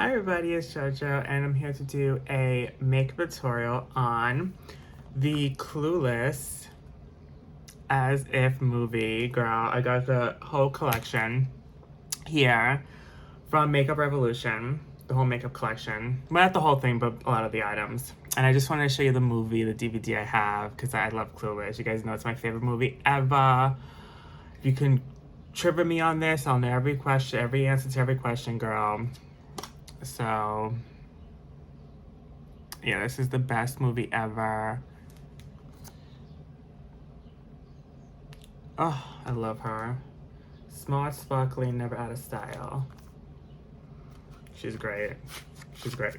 Hi everybody, it's JoJo and I'm here to do a makeup tutorial on the Clueless As If movie. Girl, I got the whole collection here from Makeup Revolution, the whole makeup collection. Well, not the whole thing, but a lot of the items. And I just wanted to show you the movie, the DVD I have, because I love Clueless. You guys know it's my favorite movie ever. If you can trigger me on this, I'll know every question, every answer to every question, girl. So, yeah, this is the best movie ever. Oh, I love her. Smart, sparkly, never out of style. She's great. She's great.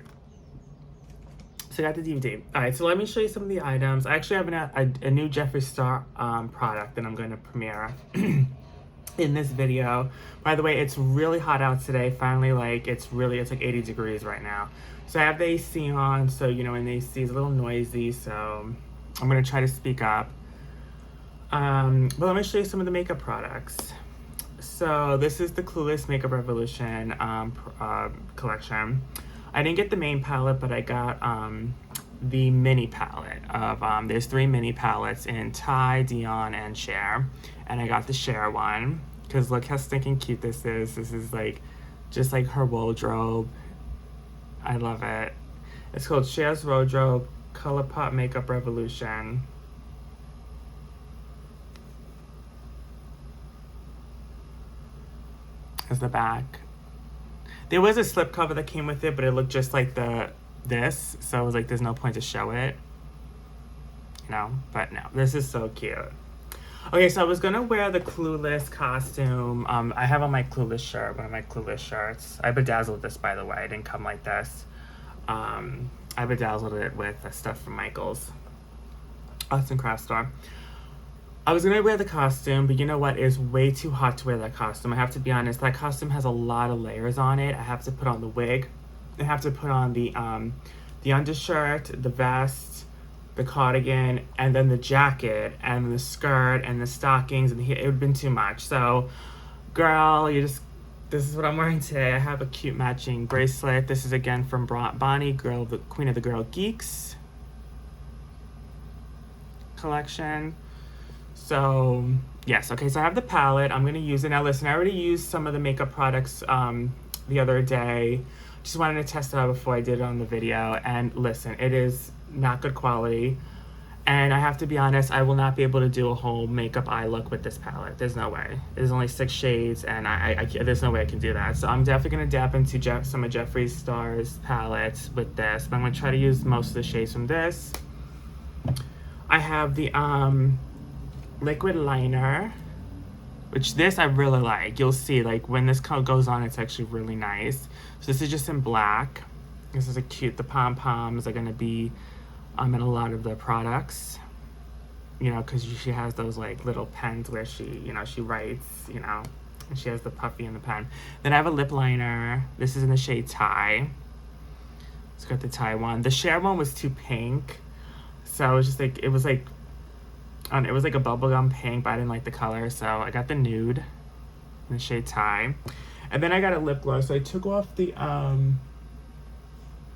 So I got the DVD. All right, so let me show you some of the items. I actually have a new Jeffree Star product that I'm going to premiere in this video. By the way, it's really hot out today. Finally, like, it's like 80 degrees right now. So I have the AC on, so, you know, and the AC is a little noisy, so I'm going to try to speak up. But let me show you some of the makeup products. So this is the Clueless Makeup Revolution collection. I didn't get the main palette, but I got the mini palette of, there's 3 mini palettes in Ty, Dion, and Cher. And I got the Cher one, because look how stinking cute this is. This is like, just like her wardrobe. I love it. It's called Cher's Wardrobe ColourPop Makeup Revolution. Here's the back. There was a slipcover that came with it, but it looked just like this, so I was like, there's no point to show it. You know, but no, this is so cute. Okay, so I was gonna wear the Clueless costume. I have on my Clueless shirt, one of my Clueless shirts. I bedazzled this, by the way. It didn't come like this. I bedazzled it with stuff from Michael's Arts and Crafts store. I was gonna wear the costume, but you know what? It's way too hot to wear that costume. I have to be honest, that costume has a lot of layers on it. I have to put on the wig. I have to put on the undershirt, the vest, the cardigan, and then the jacket, and the skirt, and the stockings, and it would have been too much. So, girl, this is what I'm wearing today. I have a cute matching bracelet. This is again from Bonnie, the Queen of the Girl Geeks collection. So, yes, okay, so I have the palette. I'm going to use it. Now, listen, I already used some of the makeup products the other day. Just wanted to test it out before I did it on the video. And listen, it is not good quality. And I have to be honest, I will not be able to do a whole makeup eye look with this palette. There's no way. There's only 6 shades, and there's no way I can do that. So I'm definitely going to dab into some of Jeffree Star's palettes with this. But I'm going to try to use most of the shades from this. I have the liquid liner, which this I really like. You'll see, like, when this color goes on, it's actually really nice. So this is just in black. This is a cute, the pom-poms are gonna be in a lot of the products, you know, because she has those like little pens where she, you know, she writes, you know, and she has the puffy in the pen. Then I have a lip liner. This is in the shade Ty. It's got the Ty one. The Cher one was too pink, so it was just like, it was like a bubblegum pink, but I didn't like the color, so I got the nude in the shade Ty. And then I got a lip gloss, so I took off the,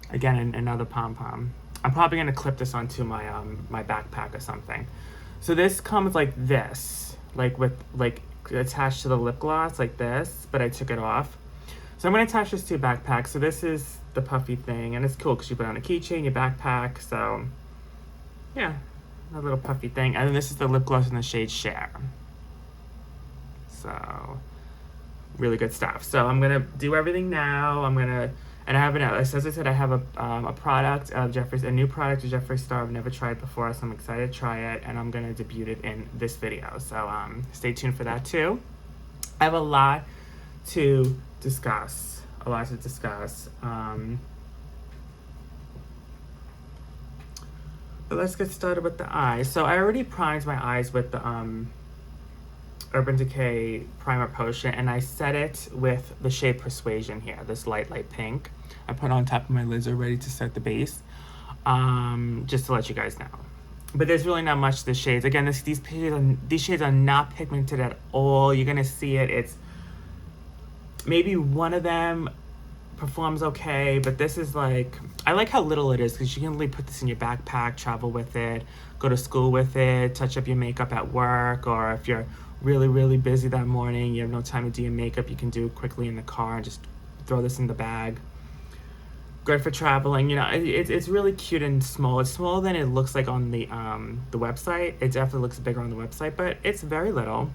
again, another pom-pom. I'm probably gonna clip this onto my my backpack or something. So this comes like this, like with, like, attached to the lip gloss, like this, but I took it off. So I'm gonna attach this to a backpack. So this is the puffy thing, and it's cool because you put it on a keychain, your backpack, so, yeah. A little puffy thing. And then this is the lip gloss in the shade Cher. So, really good stuff. So I'm gonna do everything now. And I have as I said, I have a product of a new product of Jeffree Star I've never tried before, so I'm excited to try it, and I'm gonna debut it in this video. So stay tuned for that too. I have a lot to discuss. But let's get started with the eyes. So I already primed my eyes with the Urban Decay Primer Potion, and I set it with the shade Persuasion here, this light pink. I put it on top of my laser ready to set the base, just to let you guys know. But there's really not much to the shades. Again, these shades are not pigmented at all. You're gonna see it. It's maybe one of them performs okay, but this is like, I like how little it is because you can really put this in your backpack, travel with it, go to school with it, touch up your makeup at work, or if you're really, really busy that morning, you have no time to do your makeup, you can do it quickly in the car and just throw this in the bag. Good for traveling. You know, it's really cute and small. It's smaller than it looks like on the website. It definitely looks bigger on the website, but it's very little.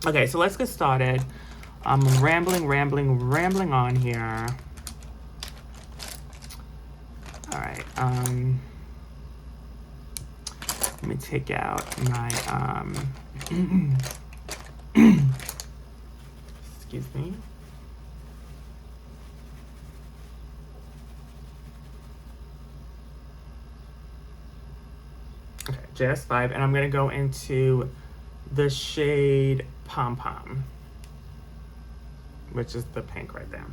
Okay, so let's get started. I'm rambling on here. All right. Let me take out my excuse me. Okay, JS5, and I'm gonna go into the shade Pom Pom, which is the pink right there.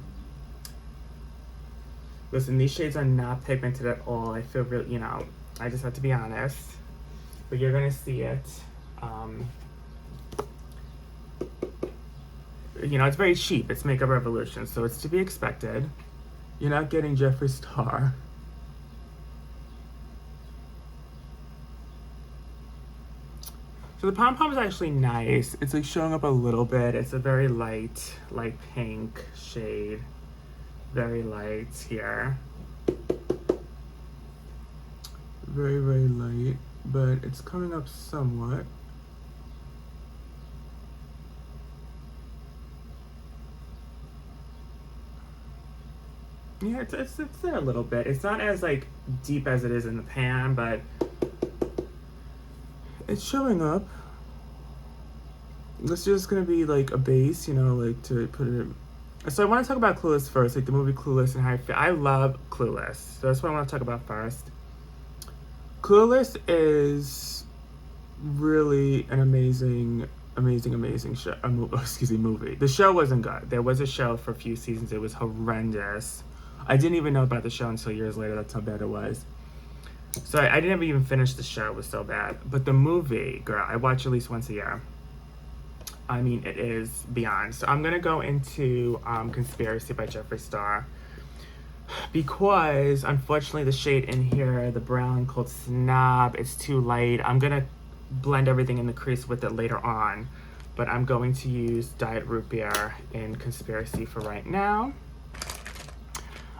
Listen, these shades are not pigmented at all. I feel really, you know, I just have to be honest, but you're gonna see it. You know, it's very cheap. It's Makeup Revolution, so it's to be expected. You're not getting Jeffree Star. So the pom pom is actually nice. It's like showing up a little bit. It's a very light pink shade. Very light here. Very, very light, but it's coming up somewhat. Yeah, it's there a little bit. It's not as like deep as it is in the pan, but it's showing up. This is just gonna be like a base, you know, like to put it. So I want to talk about Clueless first, like the movie Clueless and how I feel. I love Clueless, so that's what I want to talk about first. Clueless is really an amazing show. Movie. The show wasn't good. There was a show for a few seasons. It was horrendous. I didn't even know about the show until years later. That's how bad it was. So I didn't even finish the show. It was so bad. But the movie, girl, I watch at least once a year. I mean, it is beyond. So I'm going to go into Conspiracy by Jeffree Star. Because, unfortunately, the shade in here, the brown called Snob, it's too light. I'm going to blend everything in the crease with it later on. But I'm going to use Diet Root Beer in Conspiracy for right now.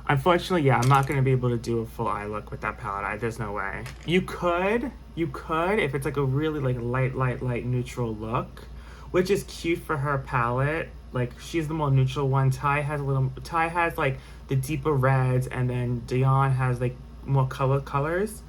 Unfortunately, yeah, I'm not going to be able to do a full eye look with that palette. There's no way. You could, if it's like a really like light neutral look, which is cute for her palette. Like, she's the more neutral one. Ty has like the deeper reds, and then Dion has like more colors.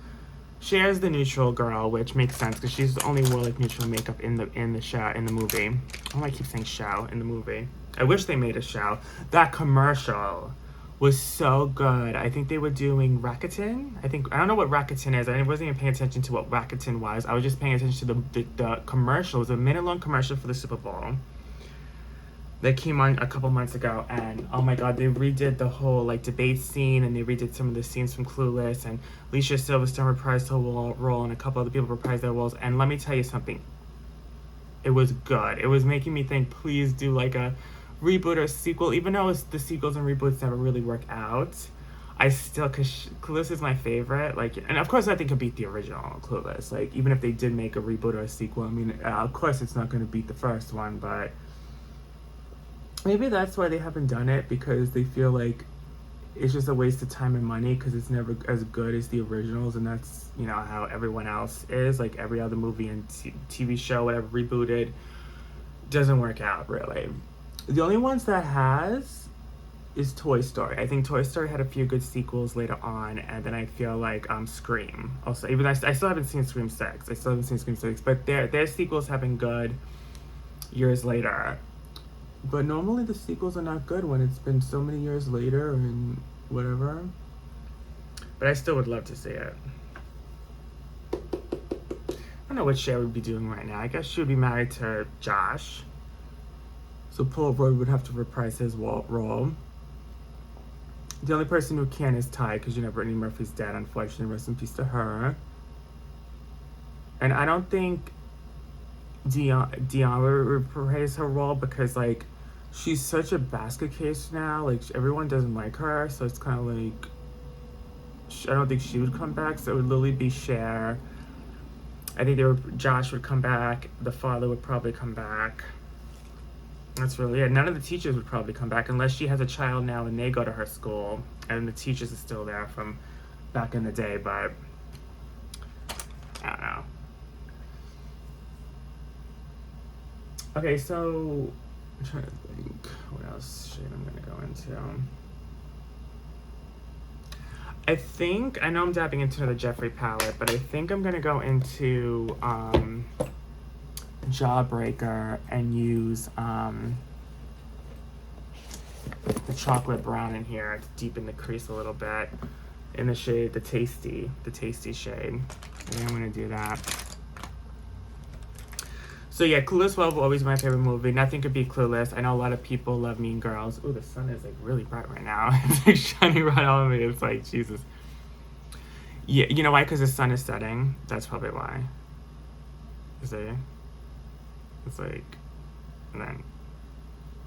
Cher's the neutral girl, which makes sense because she's only wore like neutral makeup in the show, in the movie. I keep saying show in the movie. I wish they made a show. That commercial was so good. I think they were doing Rakuten. I don't know what Rakuten is. I wasn't even paying attention to what Rakuten was. I was just paying attention to the commercial. It was a minute-long commercial for the Super Bowl that came on a couple months ago, and oh my god, they redid the whole like debate scene, and they redid some of the scenes from Clueless, and Alicia Silverstone reprised her role, and a couple other people reprised their roles. And let me tell you something, it was good. It was making me think, please do like a reboot or sequel, even though the sequels and reboots never really work out. I still, because Clueless is my favorite, like, and of course I think it beat the original Clueless. Like, even if they did make a reboot or a sequel, I mean, of course it's not going to beat the first one, but maybe that's why they haven't done it, because they feel like it's just a waste of time and money, because it's never as good as the originals, and that's, you know, how everyone else is. Like, every other movie and TV show, whatever, rebooted, doesn't work out, really. The only ones that has is Toy Story. I think Toy Story had a few good sequels later on, and then I feel like Scream. Also, even I still haven't seen Scream 6. But their sequels have been good years later. But normally the sequels are not good when it's been so many years later and whatever. But I still would love to see it. I don't know what Cher would be doing right now. I guess she would be married to Josh. So Paul Rudd would have to reprise his role. The only person who can is Ty, because you know Brittany Murphy's dead, unfortunately. Rest in peace to her. And I don't think Dion would reprise her role, because like she's such a basket case now. Like, everyone doesn't like her, so it's kind of like, I don't think she would come back. So it would literally be Cher. I think Josh would come back. The father would probably come back. That's really it. None of the teachers would probably come back unless she has a child now and they go to her school and the teachers are still there from back in the day, but I don't know. Okay, so I'm trying to think what else shade I'm gonna go into. I know I'm dabbing into another Jeffree palette, but I think I'm gonna go into Jawbreaker and use the chocolate brown in here to deepen the crease a little bit in the shade, the tasty shade. I think I'm gonna do that. So yeah, Clueless will always be my favorite movie. Nothing could be Clueless. I know a lot of people love Mean Girls. Ooh, the sun is like really bright right now. It's like shining right on me. It's like, Jesus. Yeah, you know why? Because the sun is setting. That's probably why. Is it? It's like, and then,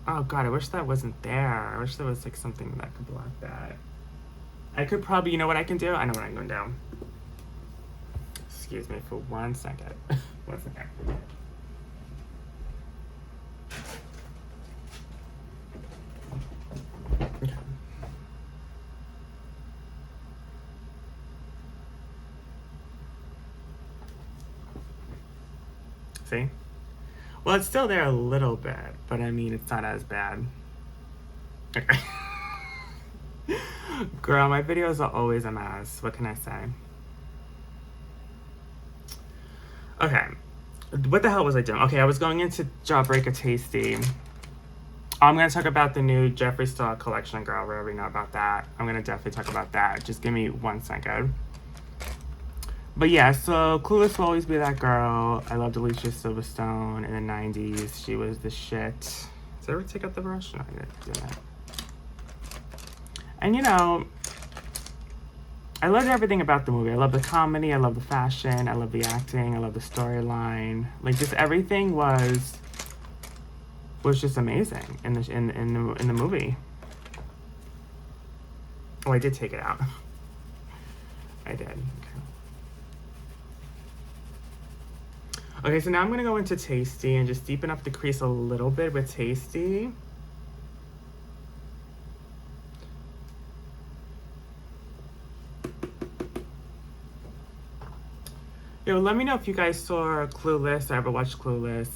oh God, I wish that wasn't there. I wish there was like something that could block that. I could probably, you know what I can do? I know what I'm going to do. Excuse me for 1 second. 1 second. Okay. See? Well, it's still there a little bit, but I mean, it's not as bad. Okay. Girl, my videos are always a mess. What can I say? Okay. What the hell was I doing? Okay, I was going into Jawbreaker Tasty. I'm going to talk about the new Jeffree Star collection, girl. We already know about that. I'm going to definitely talk about that. Just give me 1 second. But yeah, so Clueless will always be that girl. I loved Alicia Silverstone in the 90s. She was the shit. Did I ever take out the brush? No, I didn't do that. And you know, I loved everything about the movie. I love the comedy. I love the fashion. I love the acting. I love the storyline. Like, just everything was just amazing in the movie. Oh, I did take it out. I did. Okay, so now I'm going to go into Tasty and just deepen up the crease a little bit with Tasty. Yo, let me know if you guys saw Clueless. I ever watched Clueless.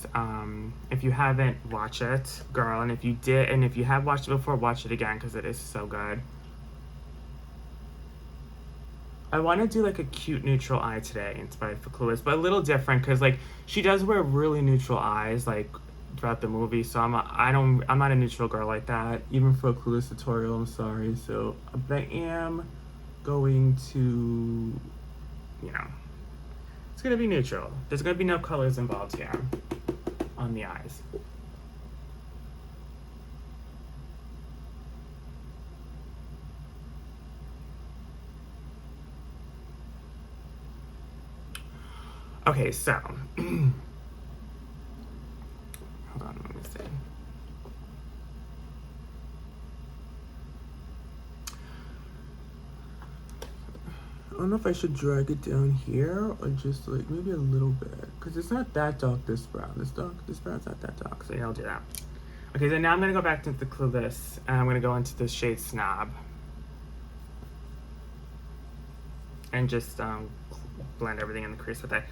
If you haven't, watch it, girl. And if you did, and if you have watched it before, watch it again because it is so good. I want to do like a cute neutral eye today, inspired for Clueless, but a little different because like she does wear really neutral eyes like throughout the movie. So I'm not a neutral girl like that. Even for a Clueless tutorial, I'm sorry. So, but I am going to, you know, it's gonna be neutral. There's gonna be no colors involved here on the eyes. Okay, so hold on, let me see. I don't know if I should drag it down here or just like maybe a little bit because it's not that dark. This brown, this brown's not that dark. So yeah, I'll do that. Okay, so now I'm gonna go back to the Clueless and I'm gonna go into the shade Snob and just blend everything in the crease with it.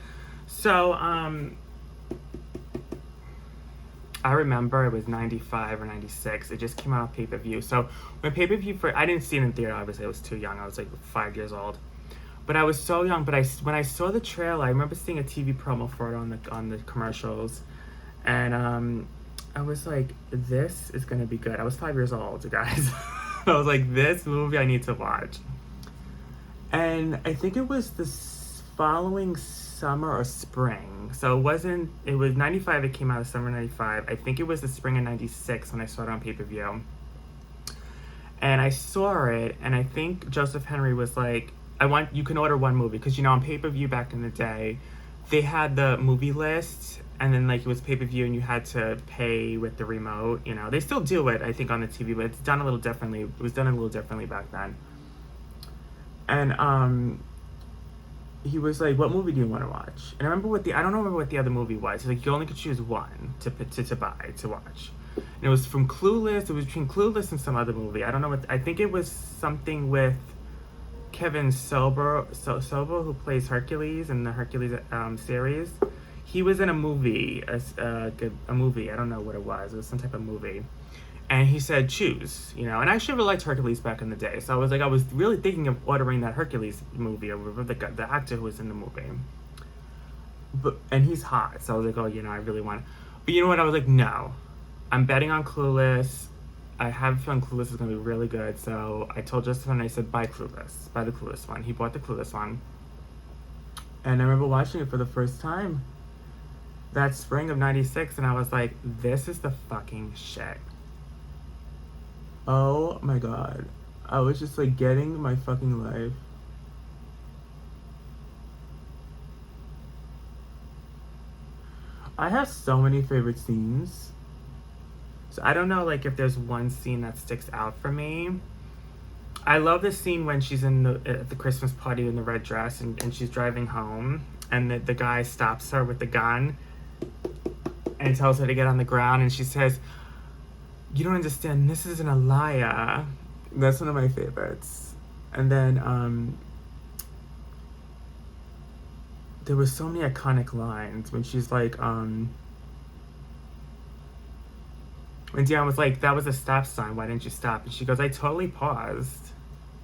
So, I remember it was 95 or 96. It just came out on pay-per-view. So, when pay-per-view I didn't see it in theater, obviously. I was too young. I was like 5 years old. But I was so young. But when I saw the trailer, I remember seeing a TV promo for it on the commercials. And I was like, this is going to be good. I was 5 years old, you guys. I was like, this movie I need to watch. And I think it was the following summer or spring. So it was 95, it came out of summer 95. I think it was the spring of 96 when I saw it on pay-per-view. And I saw it, and I think Joseph Henry was like, you can order one movie. Because, you know, on pay-per-view back in the day, they had the movie list, and then like it was pay-per-view and you had to pay with the remote. You know, they still do it, I think, on the TV, but it's done a little differently. It was done a little differently back then. And he was like, "What movie do you want to watch?" And I don't remember what the other movie was. He's like, "You only could choose one to buy to watch." And it was from Clueless. It was between Clueless and some other movie. I don't know what. I think it was something with Kevin Sorbo, who plays Hercules in the Hercules series. He was in a movie, a movie. I don't know what it was. It was some type of movie. And he said, choose, you know. And I actually really liked Hercules back in the day. So I was really thinking of ordering that Hercules movie, or the actor who was in the movie. And he's hot. So I was like, oh, you know, I really want it. But you know what? I was like, no. I'm betting on Clueless. I have a feeling Clueless is going to be really good. So I told Justin, and I said, buy Clueless. Buy the Clueless one. He bought the Clueless one. And I remember watching it for the first time that spring of 96. And I was like, this is the fucking shit. Oh my god. I was just like getting my fucking life. I have so many favorite scenes. So I don't know like if there's one scene that sticks out for me. I love the scene when she's at the Christmas party in the red dress and she's driving home and the guy stops her with the gun and tells her to get on the ground and she says, "You don't understand, this isn't a liar." That's one of my favorites. And then there were so many iconic lines when she's like, when Dion was like, "That was a stop sign, why didn't you stop?" And she goes, "I totally paused."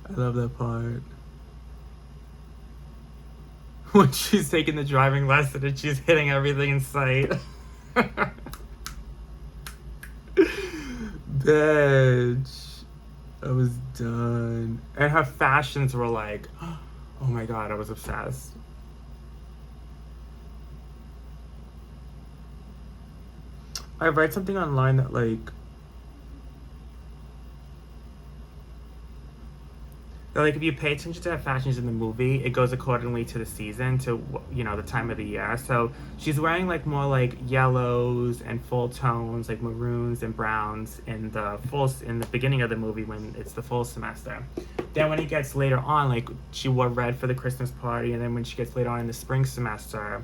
I love that part. When she's taking the driving lesson and she's hitting everything in sight. Bitch. I was done. And her fashions were like, oh my god, I was obsessed. I read something online that like if you pay attention to her fashions in the movie, it goes accordingly to the season, to, you know, the time of the year. So she's wearing like more like yellows and full tones, like maroons and browns in the beginning of the movie when it's the fall semester. Then when it gets later on, like she wore red for the Christmas party, and then when she gets later on in the spring semester,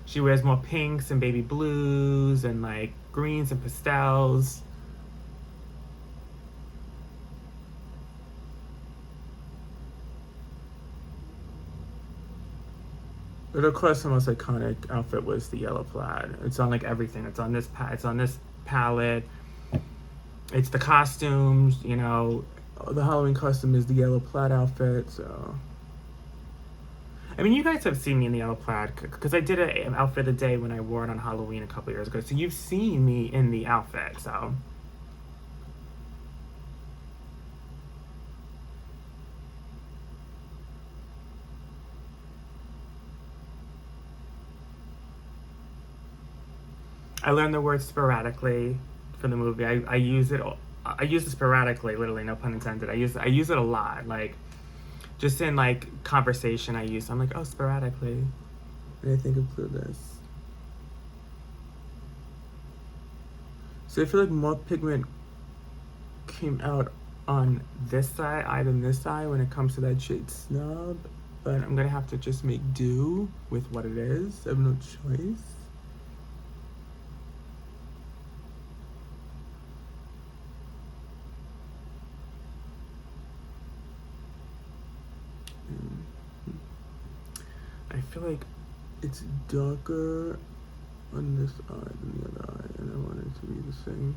she wears more pinks and baby blues and like greens and pastels. But of course, the most iconic outfit was the yellow plaid. It's on like everything. It's on this palette. It's the costumes. You know, the Halloween costume is the yellow plaid outfit. So, I mean, you guys have seen me in the yellow plaid because I did an outfit a day when I wore it on Halloween a couple years ago. So you've seen me in the outfit. So. I learned the word sporadically for the movie. I use it. I use it sporadically, literally, no pun intended. I use it a lot, like just in like conversation. I'm like, oh, sporadically. And I think of Clueless. So I feel like more pigment came out on this eye than this eye when it comes to that shade Snub. But I'm gonna have to just make do with what it is. I have no choice. I feel like it's darker on this eye than the other eye, and I want it to be the same.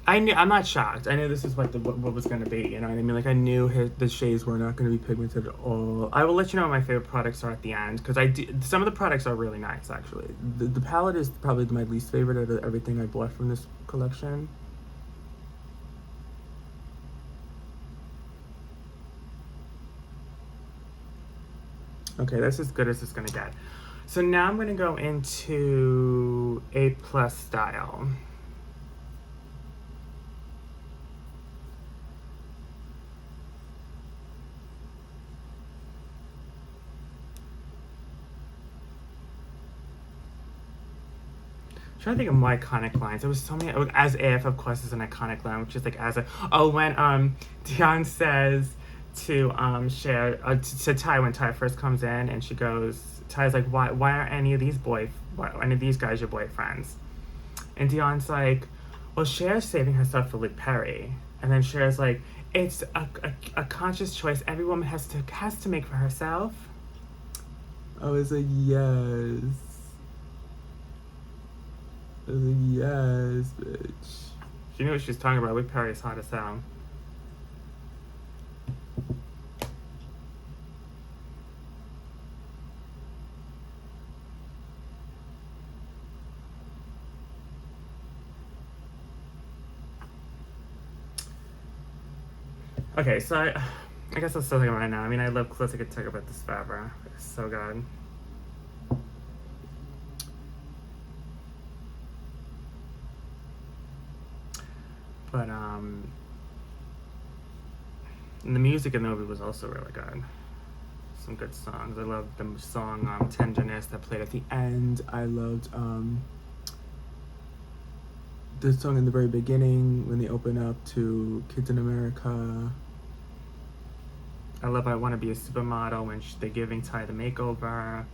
I'm not shocked. I knew this is what was going to be. You know what I mean? Like I knew the shades were not going to be pigmented at all. I will let you know what my favorite products are at the end because some of the products are really nice actually. The palette is probably my least favorite out of everything I bought from this collection. Okay, that's as good as it's gonna get. So now I'm gonna go into A+ style. trying to think of more iconic lines. There was so many. As if, of course, is an iconic line, which is like as a. Oh, when Dion says to Cher to Ty when Ty first comes in, and she goes, Ty's like, why aren't any of these guys your boyfriends? And Dion's like, well, Cher's saving herself for Luke Perry, and then Cher's like, it's a conscious choice every woman has to make for herself. I was like, yes. I was like, yes, bitch. She knew what she was talking about. Luke Perry is hot as hell. Okay, so I guess I'll still talk about it now. I mean, I love Clueless. I could talk about this forever. It's so good. But and the music in the movie was also really good. Some good songs. I loved the song "Tenderness" that played at the end. I loved the song in the very beginning when they open up to "Kids in America." I love "I Want to Be a Supermodel" when they're giving Ty the makeover.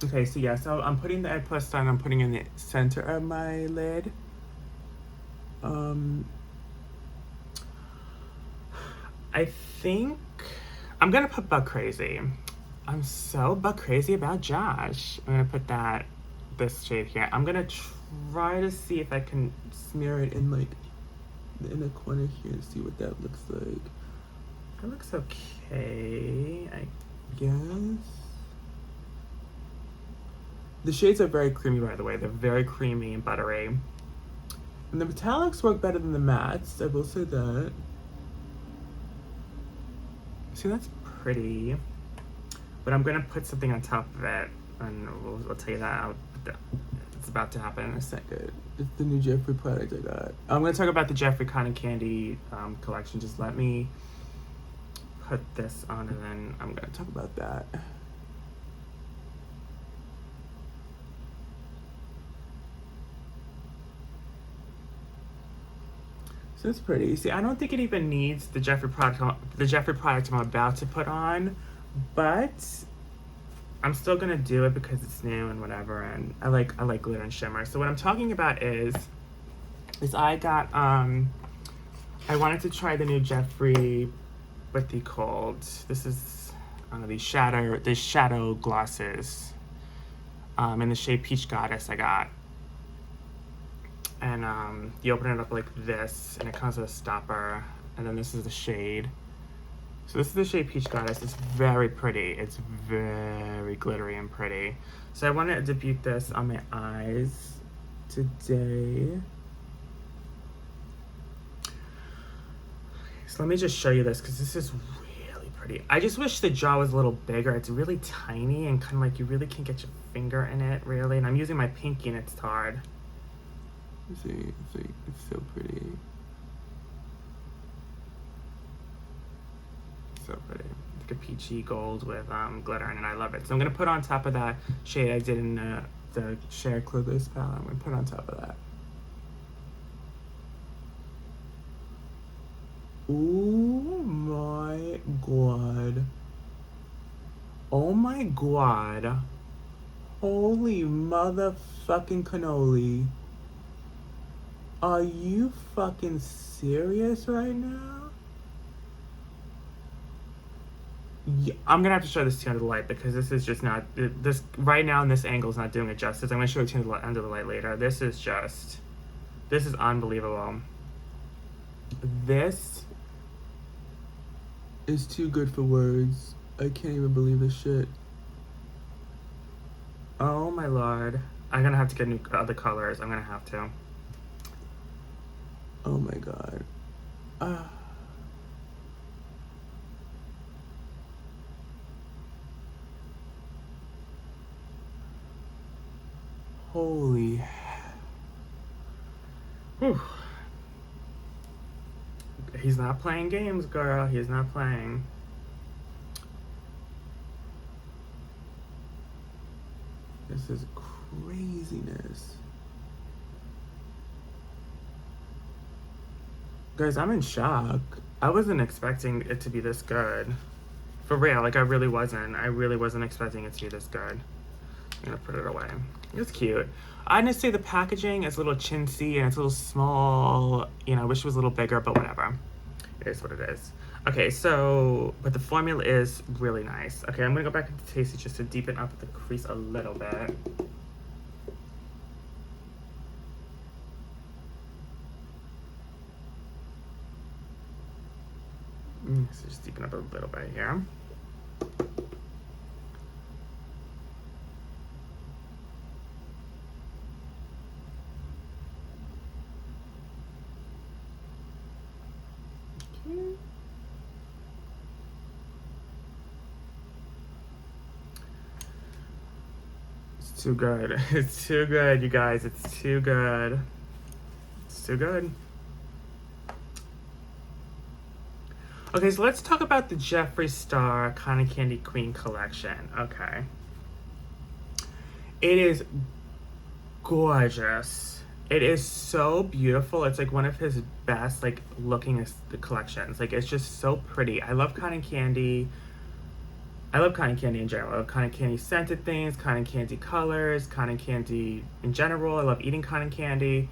Okay, so yeah, so I'm putting the Ed Plus on. I'm putting in the center of my lid. I think I'm gonna put Buck Crazy. I'm so Buck Crazy about Josh. I'm gonna put this shade here. I'm gonna try to see if I can smear it in like in the corner here and see what that looks like. That looks okay, I guess. The shades are very creamy, by the way. They're very creamy and buttery. And the metallics work better than the mattes, I will say that. See, that's pretty. But I'm gonna put something on top of it, and I'll tell you that it's about to happen in a second. It's the new Jeffree product I got. I'm gonna talk about the Jeffree Cotton Candy collection. Just let me put this on, and then I'm gonna talk about that. So it's pretty. See, I don't think it even needs the Jeffree product I'm about to put on, but I'm still gonna do it because it's new and whatever, and I like glitter and shimmer. So what I'm talking about is I got I wanted to try the new Jeffree, what they called. This is these shadow glosses in the shade Peach Goddess I got. And you open it up like this, and it comes with a stopper, and then this is the shade. So this is the shade Peach Goddess. It's very pretty. It's very glittery and pretty. So I wanted to debut this on my eyes today. So let me just show you this, because this is really pretty. I just wish the jaw was a little bigger. It's really tiny, and kind of like you really can't get your finger in it, really. And I'm using my pinky, and it's hard. See, it's so pretty. So pretty. Like a peachy gold with glitter in it. I love it. So I'm gonna put on top of that shade I did in the Cher Clueless palette. I'm gonna put on top of that. Oh my god. Oh my god. Holy motherfucking cannoli. Are you fucking serious right now? Yeah, I'm gonna have to show this to you under the light, because this is just not, this right now in this angle is not doing it justice. I'm gonna show it to you under the light later. This is unbelievable. This is too good for words. I can't even believe this shit. Oh my lord. I'm gonna have to get new other colors. I'm gonna have to. Oh my god. Holy. Whew. He's not playing games, girl. He's not playing. This is craziness. Guys, I'm in shock. I wasn't expecting it to be this good. For real, like I really wasn't. I really wasn't expecting it to be this good. I'm gonna put it away. It's cute. I just say the packaging is a little chintzy and it's a little small. You know, I wish it was a little bigger, but whatever. It is what it is. Okay, so, but the formula is really nice. Okay, I'm gonna go back into Tasty just to deepen up the crease a little bit. So just deepen up a little bit here. Okay. It's too good. It's too good, you guys. It's too good. It's too good. Okay, so let's talk about the Jeffree Star Cotton Candy Queen collection. Okay. It is gorgeous. It is so beautiful. It's like one of his best, like, looking collections. Like, it's just so pretty. I love cotton candy. I love cotton candy in general. I love cotton candy scented things, cotton candy colors, cotton candy in general. I love eating cotton candy.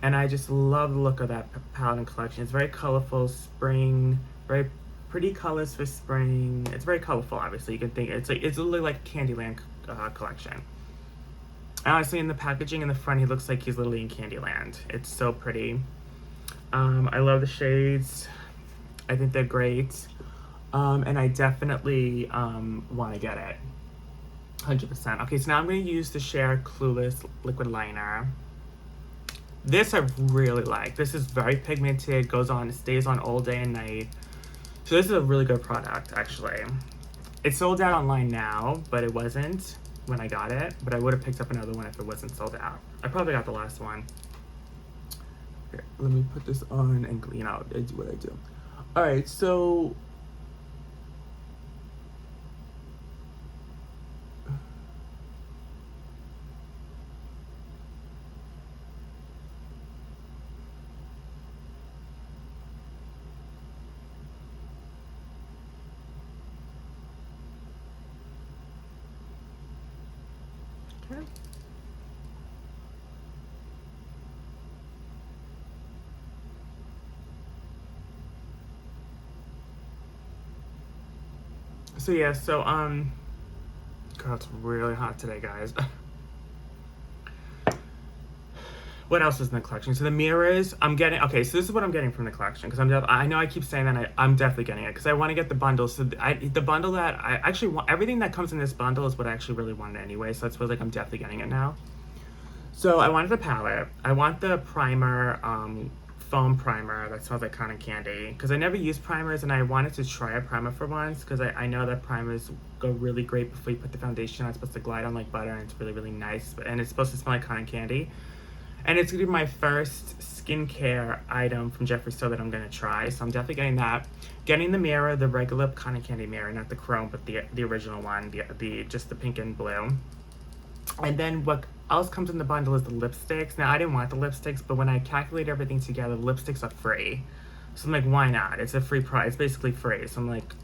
And I just love the look of that palette and collection. It's very colorful, spring, very pretty colors for spring. It's very colorful, obviously. You can think it's literally like a Candyland collection. And honestly, in the packaging in the front, he looks like he's literally in Candyland. It's so pretty. I love the shades. I think they're great. And I definitely want to get it. 100%. Okay, so now I'm going to use the Share Clueless liquid liner. This I really like. This is very pigmented, goes on, it stays on all day and night. So this is a really good product, actually. It's sold out online now, but it wasn't when I got it. But I would have picked up another one if it wasn't sold out. I probably got the last one. Here, let me put this on and clean out. I do what I do. All right, so okay. So yeah, so girl, it's really hot today, guys. What else is in the collection? So the mirrors, I'm getting, okay, so this is what I'm getting from the collection, because I know I keep saying that, I'm definitely getting it, because I want to get the bundle. So the bundle that I actually want, everything that comes in this bundle is what I actually really wanted anyway, so it feels like I'm definitely getting it now. So I wanted the palette. I want the primer, foam primer that smells like cotton candy, because I never use primers, and I wanted to try a primer for once, because I know that primers go really great before you put the foundation on. It's supposed to glide on like butter, and it's really, really nice, and it's supposed to smell like cotton candy. And it's gonna be my first skincare item from Jeffree Star that I'm gonna try, so I'm definitely getting that. Getting the mirror, the regular cotton candy mirror, not the chrome, but the original one, the just the pink and blue. And then what else comes in the bundle is the lipsticks. Now I didn't want the lipsticks, but when I calculate everything together, the lipsticks are free. So I'm like, why not? It's a free price, it's basically free. So I'm like,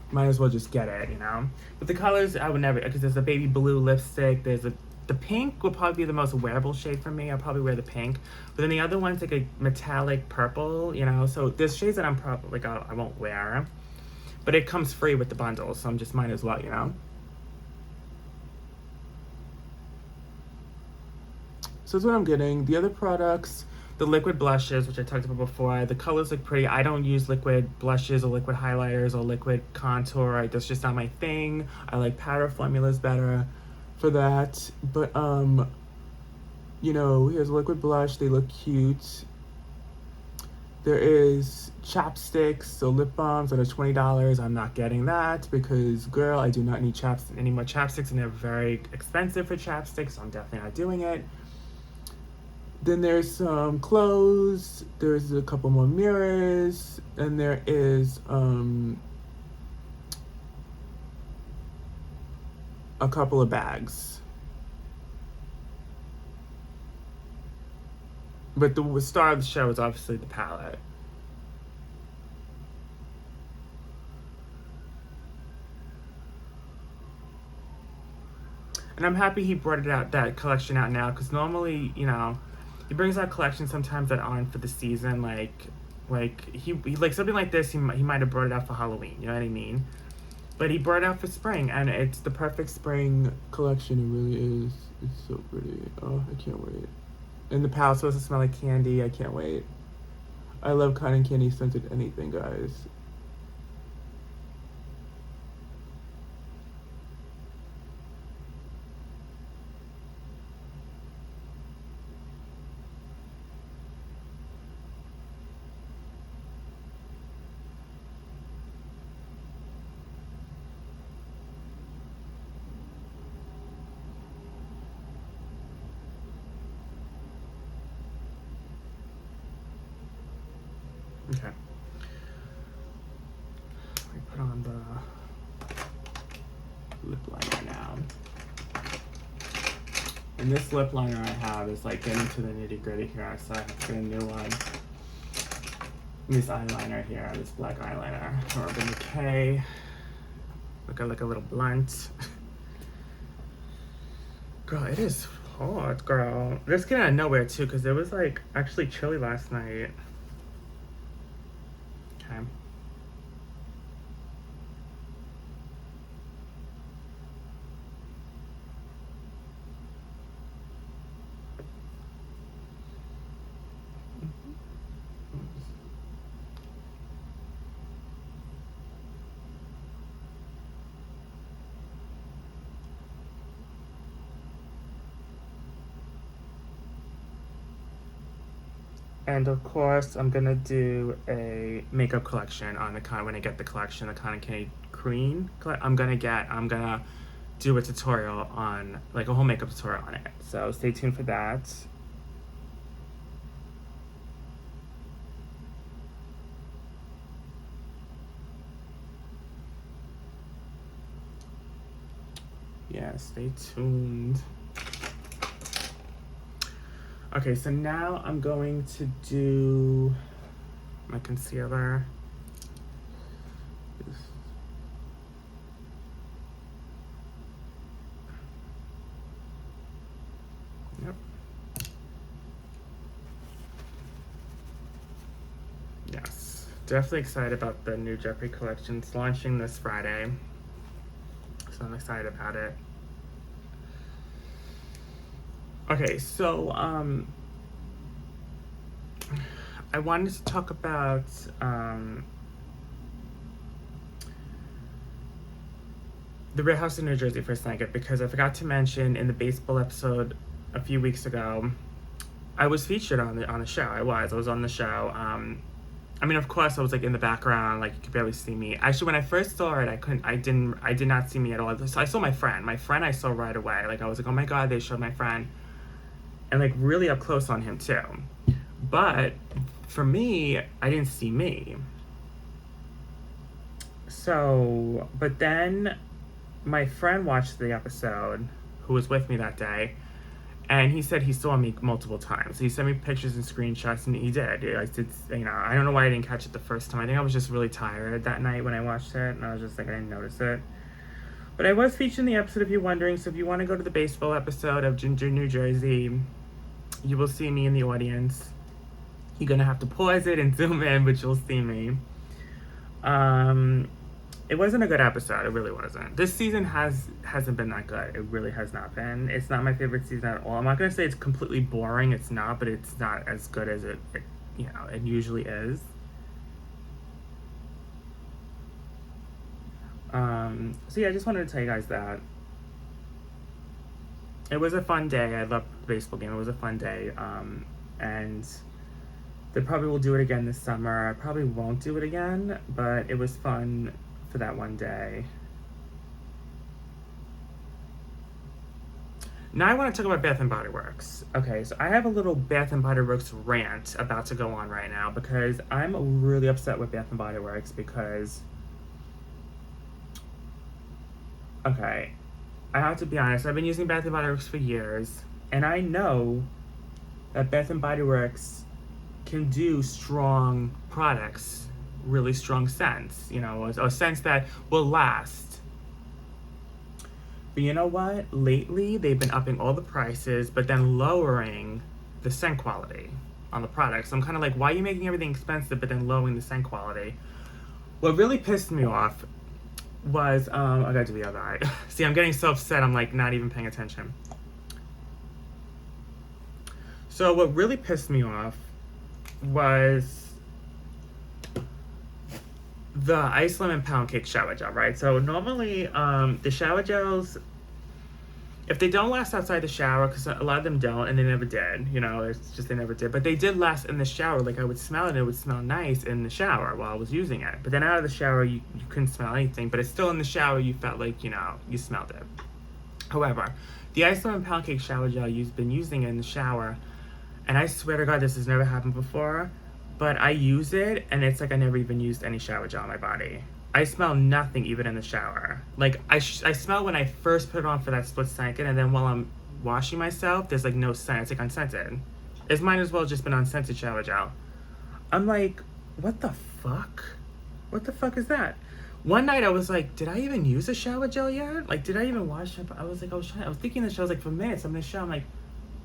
might as well just get it, you know? But the colors, I would never, because there's a baby blue lipstick, there's the pink will probably be the most wearable shade for me. I'll probably wear the pink. But then the other one's like a metallic purple, you know? So there's shades that I'm probably, like, I won't wear. But it comes free with the bundle, so I'm just might as well, you know? So that's what I'm getting. The other products, the liquid blushes, which I talked about before, the colors look pretty. I don't use liquid blushes or liquid highlighters or liquid contour. That's just not my thing. I like powder formulas better for that. But you know, here's a liquid blush. They look cute. There is chapsticks, so lip balms that are $20. I'm not getting that because, girl, I do not need any more chapsticks, and they're very expensive for chapsticks, so I'm definitely not doing it. Then there's some clothes, there's a couple more mirrors, and there is a couple of bags. But the star of the show is obviously the palette. And I'm happy he brought that collection out now, because normally, you know, he brings out collections sometimes that aren't for the season. Like he like something like this, he might have brought it out for Halloween. You know what I mean? But he brought it out for spring, and it's the perfect spring collection. It really is. It's so pretty. Oh, I can't wait. And the palette's supposed to smell like candy. I can't wait. I love cotton candy scented anything, guys. Okay. Let me put on the lip liner now. And this lip liner I have is like getting to the nitty gritty here, so I have to get a new one. This eyeliner here, this black eyeliner, Urban Decay. Look like a little blunt. Girl, it is hot, girl. This came out of nowhere too, because it was like actually chilly last night. Okay. And of course, I'm gonna do a makeup collection on the when I get the collection, the Cotton Candy Queen. I'm gonna do a tutorial on, like a whole makeup tutorial on it. So stay tuned for that. Yeah, stay tuned. Okay, so now I'm going to do my concealer. Yep. Yes, definitely excited about the new Jeffree collection. It's launching this Friday, so I'm excited about it. Okay, so I wanted to talk about the Real House of New Jersey for a second, because I forgot to mention in the baseball episode a few weeks ago, I was featured on the show. I was on the show. I mean, of course, I was like in the background, like you could barely see me. Actually, when I first saw it, I did not see me at all. So I saw my friend. My friend I saw right away. Like I was like, oh my god, they showed my friend, and like really up close on him too. But for me, I didn't see me. So, but then my friend watched the episode, who was with me that day, and he said he saw me multiple times. He sent me pictures and screenshots, and he did. I did, you know, I don't know why I didn't catch it the first time. I think I was just really tired that night when I watched it, and I was just like, I didn't notice it. But I was featured in the episode, if you're wondering. So if you want to go to the baseball episode of Ginger, New Jersey, you will see me in the audience. You're gonna have to pause it and zoom in, but you'll see me. It wasn't a good episode. It really wasn't. This season hasn't been that good. It really has not been. It's not my favorite season at all. I'm not gonna say it's completely boring. It's not, but it's not as good as it usually is. So yeah, I just wanted to tell you guys that. It was a fun day. I loved the baseball game. It was a fun day. And they probably will do it again this summer. I probably won't do it again, but it was fun for that one day. Now I want to talk about Bath and Body Works. Okay, so I have a little Bath and Body Works rant about to go on right now because I'm really upset with Bath and Body Works because, okay, I have to be honest, I've been using Bath and Body Works for years, and I know that Bath and Body Works can do strong products, really strong scents, you know, a scents that will last. But you know what? Lately, they've been upping all the prices, but then lowering the scent quality on the products. So I'm kind of like, why are you making everything expensive, but then lowering the scent quality? What really pissed me off was, I gotta do the other eye. See, I'm getting so upset, I'm like not even paying attention. So what really pissed me off was the ice lemon pound cake shower gel, right? So normally, the shower gels, if they don't last outside the shower, because a lot of them don't, and they never did, you know, it's just they never did. But they did last in the shower. Like I would smell it, and it would smell nice in the shower while I was using it. But then out of the shower, you couldn't smell anything. But it's still in the shower, you felt like, you know, you smelled it. However, the ice lemon pound cake shower gel you've been using it in the shower, and I swear to God, this has never happened before. But I use it, and it's like I never even used any shower gel on my body. I smell nothing even in the shower. Like, I smell when I first put it on for that split second, and then while I'm washing myself, there's like no scent. It's like unscented. It might as well just been unscented shower gel. I'm like, what the fuck? What the fuck is that? One night I was like, did I even use a shower gel yet? Like, did I even wash it? I was thinking the show, like for minutes, I'm in the shower, I'm like,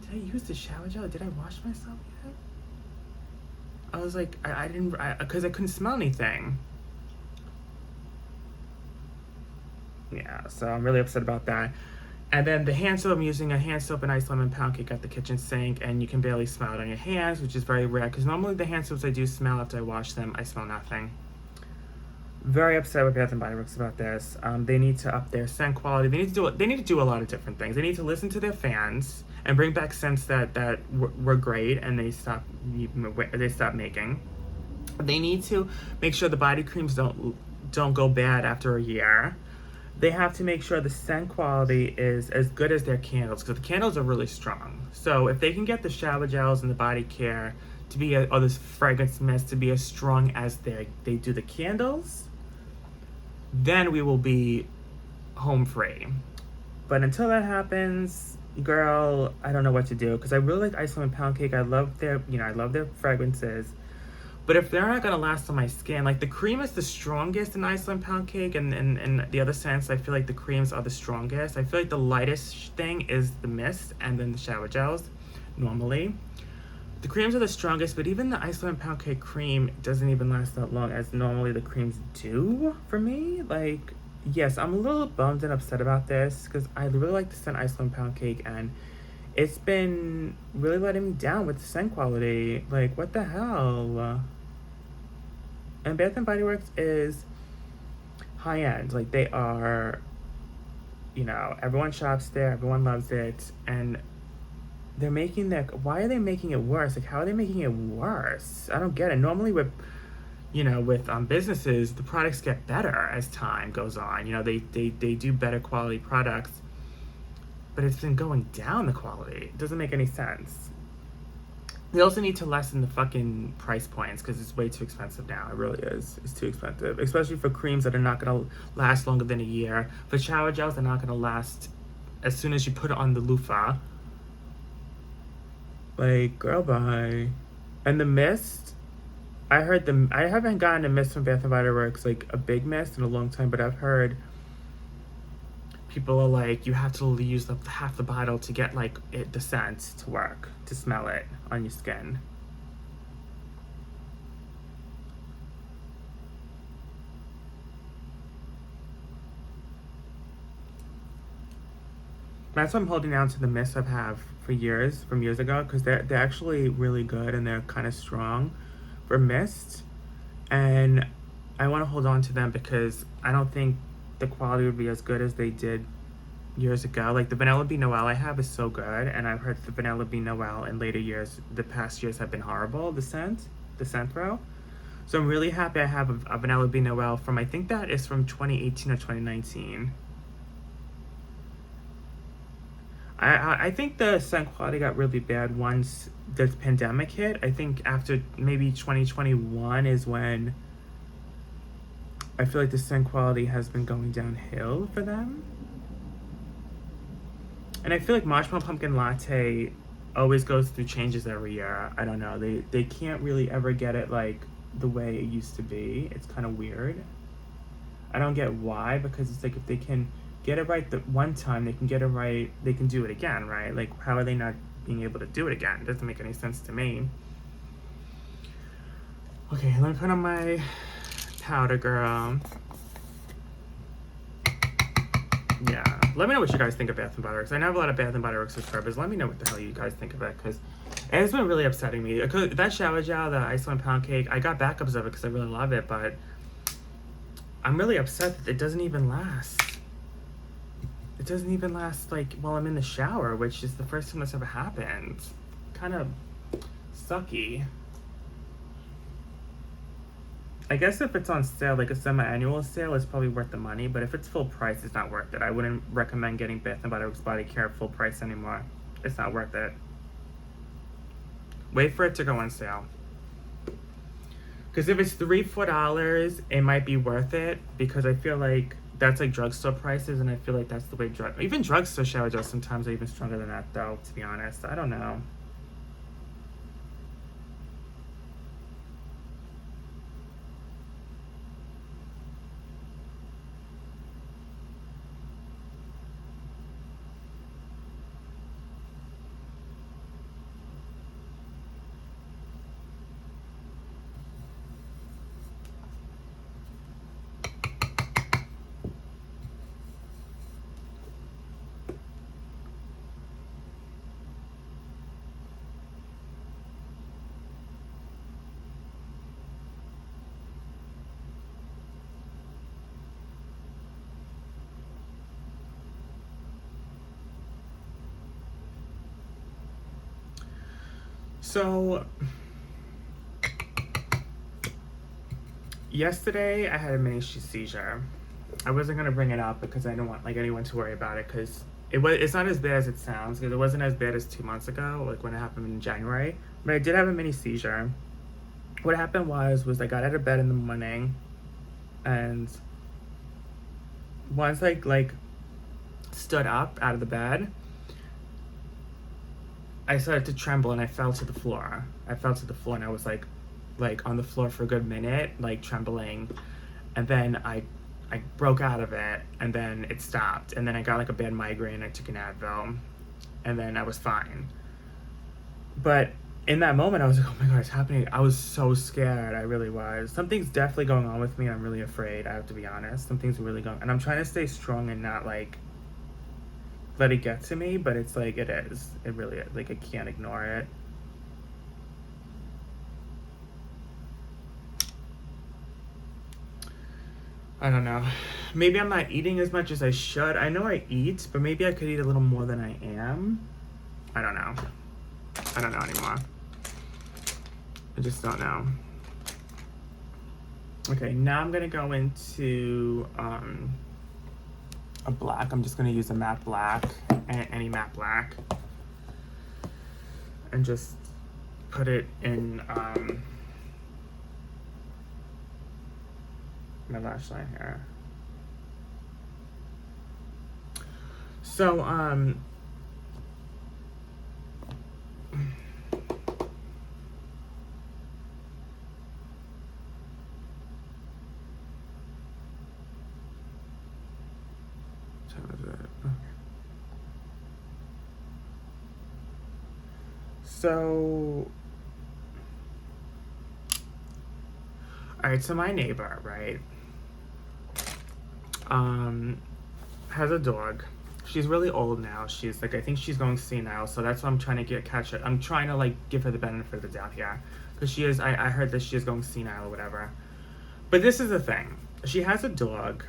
did I use the shower gel? Did I wash myself yet? I was like, I didn't, because I couldn't smell anything. Yeah, so I'm really upset about that. And then the hand soap, I'm using a hand soap and ice lemon pound cake at the kitchen sink, and you can barely smell it on your hands, which is very rare, because normally the hand soaps I do smell after I wash them, I smell nothing. Very upset with Bath and Body Works about this. They need to up their scent quality. They need to do a lot of different things. They need to listen to their fans and bring back scents that were great, and they stop making. They need to make sure the body creams don't go bad after a year. They have to make sure the scent quality is as good as their candles, because the candles are really strong. So if they can get the shower gels and the body care to be or this fragrance mist to be as strong as they do the candles, then we will be home free. But until that happens, girl, I don't know what to do, because I really like ice lemon pound cake. I love their fragrances. But if they're not gonna last on my skin, like the cream is the strongest in ice lemon pound cake, and the other scents, I feel like the creams are the strongest. I feel like the lightest thing is the mist, and then the shower gels, normally. The creams are the strongest, but even the ice lemon pound cake cream doesn't even last that long as normally the creams do for me. Like, yes, I'm a little bummed and upset about this because I really like the scent ice lemon pound cake, and it's been really letting me down with the scent quality. Like, what the hell? And Bath and Body Works is high end. Like, they are, you know, everyone shops there, everyone loves it, and they're making why are they making it worse? Like, how are they making it worse? I don't get it. Normally with businesses, the products get better as time goes on. You know, they do better quality products, but it's been going down the quality. It doesn't make any sense. They also need to lessen the fucking price points because it's way too expensive now. It really is. It's too expensive, especially for creams that are not gonna last longer than a year. For shower gels, they're not gonna last as soon as you put it on the loofah. Like, girl, bye. And the mist, I haven't gotten a mist from Bath and Body Works, like a big mist in a long time, but I've heard people are like, you have to use half the bottle to get like the scent to work, to smell it on your skin. That's why I'm holding on to the mists I've had from years ago, because they're actually really good and they're kind of strong for mist, and I want to hold on to them because I don't think the quality would be as good as they did years ago. Like the Vanilla Bean Noel I have is so good, and I've heard the Vanilla Bean Noel in later years, the past years have been horrible, the scent row. So I'm really happy I have a Vanilla Bean Noel from, I think that is from 2018 or 2019. I think the scent quality got really bad once the pandemic hit. I think after maybe 2021 is when I feel like the scent quality has been going downhill for them. And I feel like Marshmallow Pumpkin Latte always goes through changes every year. I don't know. They can't really ever get it like the way it used to be. It's kind of weird. I don't get why, because it's like if they can get it right the one time, they can get it right, they can do it again, right? Like, how are they not being able to do it again? It doesn't make any sense to me. Okay, let me put on my powder, girl. Yeah, let me know what you guys think of Bath and Body Works. I know I have a lot of Bath and Body Works subscribers. Let me know what the hell you guys think of it, because it's been really upsetting me. That shower gel, the Iceland pound cake, I got backups of it because I really love it, but I'm really upset that it doesn't even last. It doesn't even last, like, while I'm in the shower, which is the first time that's ever happened. Kind of sucky. I guess if it's on sale, like a semi-annual sale, it's probably worth the money, but if it's full price, it's not worth it. I wouldn't recommend getting Bath & Body Works Body Care full price anymore. It's not worth it. Wait for it to go on sale. Because if it's $3-4, it might be worth it, because I feel like that's like drugstore prices, and I feel like that's the way even drugstore shower gels sometimes are even stronger than that, though, to be honest. I don't know. So, yesterday I had a mini seizure. I wasn't gonna bring it up because I don't want like anyone to worry about it, because it's not as bad as it sounds, because it wasn't as bad as 2 months ago, like when it happened in January. But I did have a mini seizure. What happened was I got out of bed in the morning, and once I like stood up out of the bed, I started to tremble and I fell to the floor. And I was like on the floor for a good minute, like trembling. And then I broke out of it, and then it stopped. And then I got like a bad migraine. I took an Advil, and then I was fine. But in that moment, I was like, oh my God, it's happening. I was so scared. I really was. Something's definitely going on with me. I'm really afraid. I have to be honest. Something's really going on. And I'm trying to stay strong and not like let it get to me, but it's like it is. It really is. Like I can't ignore it. I don't know. Maybe I'm not eating as much as I should. I know I eat, but maybe I could eat a little more than I am. I don't know. I don't know anymore. I just don't know. Okay, now I'm gonna go into a black. I'm just gonna use a matte black, any matte black, and just put it in my lash line here. So all right, so my neighbor, right, has a dog. She's really old now. She's like, I think she's going senile, so that's why I'm trying to catch her. I'm trying to like give her the benefit of the doubt here, because she is. I heard that she is going senile or whatever. But this is the thing. She has a dog,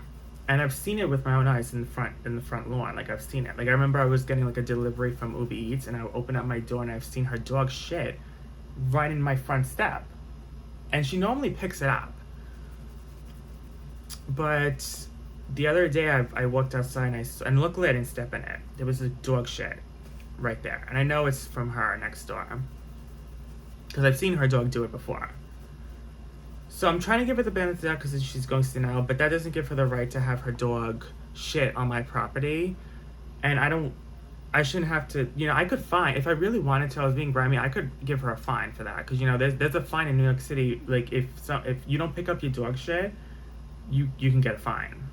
and I've seen it with my own eyes in the front lawn. Like I've seen it. Like I remember I was getting like a delivery from Uber Eats, and I opened up my door and I've seen her dog shit right in my front step, and she normally picks it up. But the other day I walked outside and luckily I didn't step in it. There was a dog shit. right there. And I know it's from her next door. Because I've seen her dog do it before. So I'm trying to give her the benefit of the doubt because she's going to now, but that doesn't give her the right to have her dog shit on my property. And I shouldn't have to, I could fine, if I really wanted to, I was being grimy, I could give her a fine for that. Because, there's a fine in New York City, like, if you don't pick up your dog shit, you can get a fine.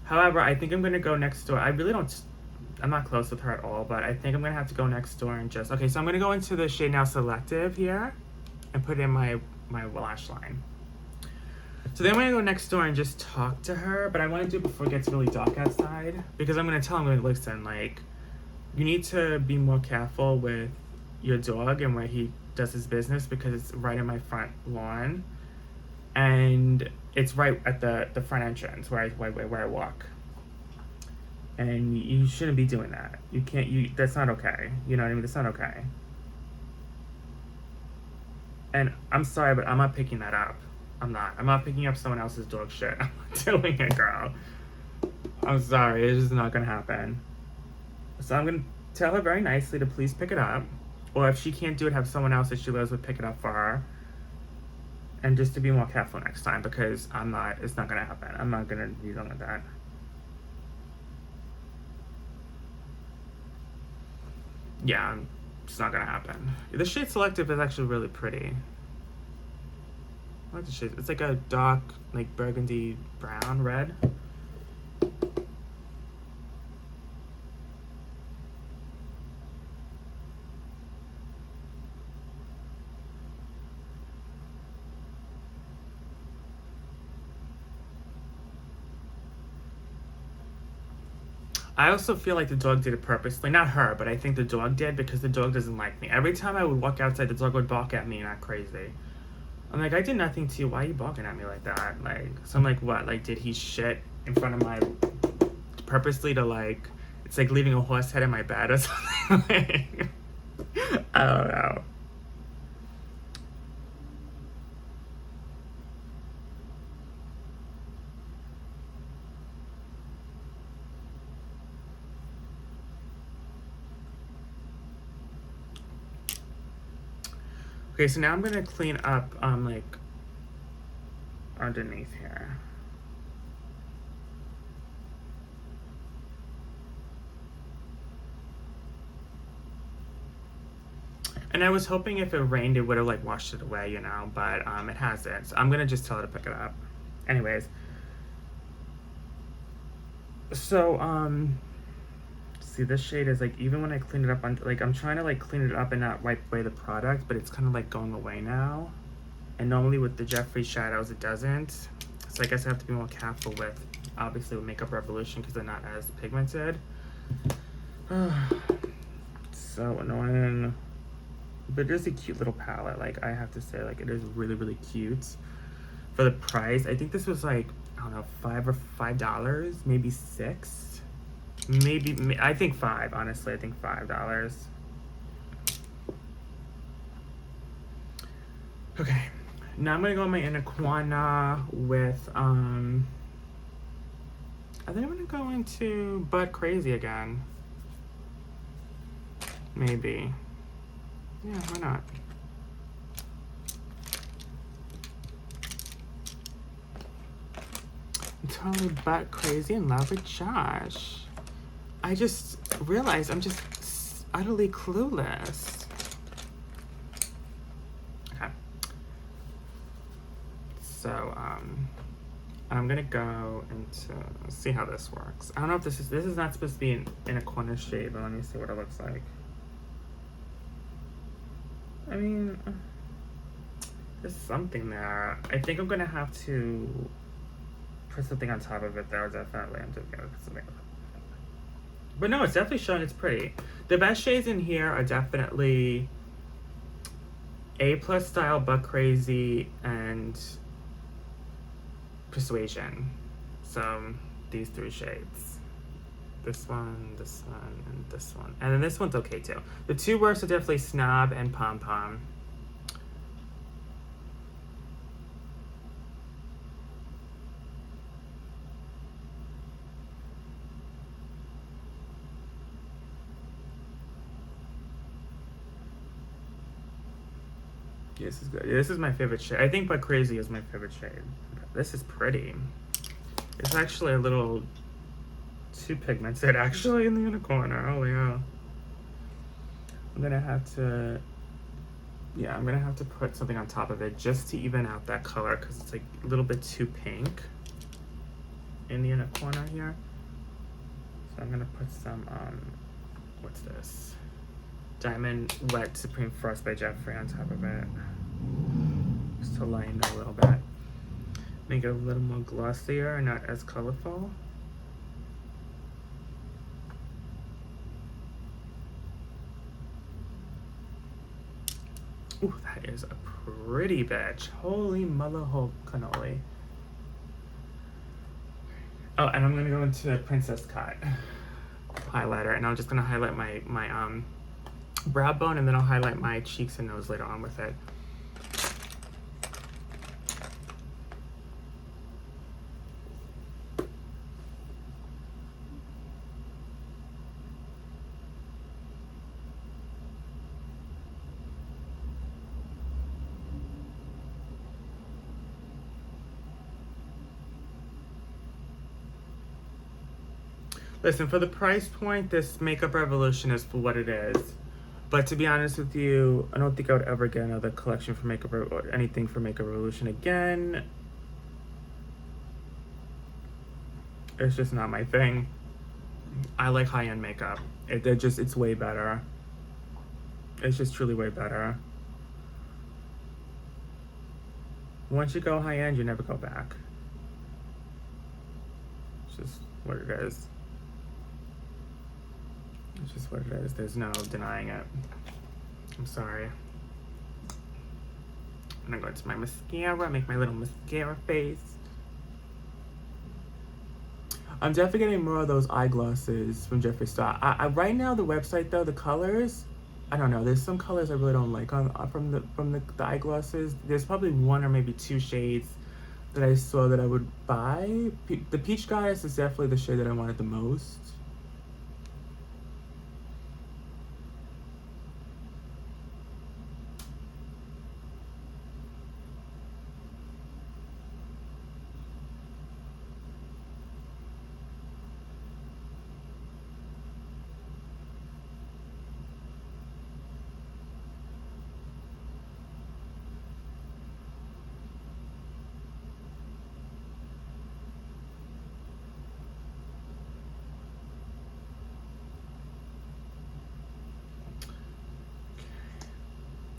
However, I think I'm going to go next door. I'm not close with her at all, but I think I'm going to have to go next door and just, okay, so I'm going to go into the Shade Now Selective here and put in my lash line. So then I'm going to go next door and just talk to her, but I want to do it before it gets really dark outside, because I'm going to tell him, listen, like, you need to be more careful with your dog and where he does his business, because it's right in my front lawn, and it's right at the front entrance where I walk. And you shouldn't be doing that. You can't, that's not okay. You know what I mean? That's not okay. And I'm sorry, but I'm not picking that up. I'm not picking up someone else's dog shit. I'm not doing it, girl. I'm sorry, it's just not gonna happen. So I'm gonna tell her very nicely to please pick it up. Or if she can't do it, have someone else that she lives with pick it up for her. And just to be more careful next time, because it's not gonna happen. I'm not gonna be dealing with that. Yeah, it's not gonna happen. The shade Selective is actually really pretty. I like the shade. It's like a dark, like burgundy brown red. I also feel like the dog did it purposely. Not her, but I think the dog did, because the dog doesn't like me. Every time I would walk outside, the dog would bark at me and act crazy. I'm like, I did nothing to you. Why are you barking at me like that? Like, so I'm like, what? Like, did he shit in front of my... purposely to, like... It's like leaving a horse head in my bed or something. I don't know. Okay, so now I'm gonna clean up, like, underneath here. And I was hoping if it rained, it would have, like, washed it away, but it hasn't. So I'm gonna just tell her to pick it up. Anyways. So, see, this shade is, like, even when I clean it up, I'm trying to, like, clean it up and not wipe away the product, but it's kind of, like, going away now. And normally with the Jeffree shadows, it doesn't. So I guess I have to be more careful with, obviously, with Makeup Revolution, because they're not as pigmented. So annoying. But it is a cute little palette. Like, I have to say, like, it is really, really cute. For the price, I think this was, like, I don't know, $5, maybe $6. Maybe, I think $5, honestly. I think $5. Okay. Now I'm gonna go on my Anaquana with, I think I'm gonna go into Butt Crazy again. Maybe. Yeah, why not? I'm totally butt crazy in love with Josh. I just realized I'm just utterly clueless. Okay. So, I'm gonna go into, see how this works. I don't know if this is not supposed to be in a corner shade, but let me see what it looks like. I mean, there's something there. I think I'm gonna have to put something on top of it though, definitely. I'm just gonna put something on top. But no, it's definitely showing it's pretty. The best shades in here are definitely A+ Style, Butt Crazy, and Persuasion. So these 3 shades. This one, and this one. And then this one's okay too. The 2 worst are definitely Snob and Pom Pom. This is good. This is my favorite shade. I think But Crazy is my favorite shade. This is pretty. It's actually a little too pigmented actually in the inner corner. Oh yeah. I'm gonna have to, yeah, I'm gonna have to put something on top of it just to even out that color because it's like a little bit too pink in the inner corner here. So I'm gonna put some, what's this? Diamond Wet Supreme Frost by Jeffree on top of it. Just to lighten it a little bit. Make it a little more glossier and not as colorful. Ooh, that is a pretty bitch. Holy mother ho cannoli. Oh, and I'm gonna go into Princess Cut highlighter, and I'm just gonna highlight my brow bone, and then I'll highlight my cheeks and nose later on with it. Listen, for the price point, this Makeup Revolution is for what it is. But to be honest with you, I don't think I would ever get another collection for Makeup or anything for Makeup Revolution again. It's just not my thing. I like high-end makeup. It's way better. It's just truly way better. Once you go high-end, you never go back. It's just what it is. It's just what it is. There's no denying it. I'm sorry. I'm gonna go into my mascara, make my little mascara face. I'm definitely getting more of those eyeglasses from Jeffree Star. Right now, the website though, the colors, I don't know. There's some colors I really don't like from the eyeglasses. There's probably one or maybe two shades that I saw that I would buy. The Peach Goddess is definitely the shade that I wanted the most.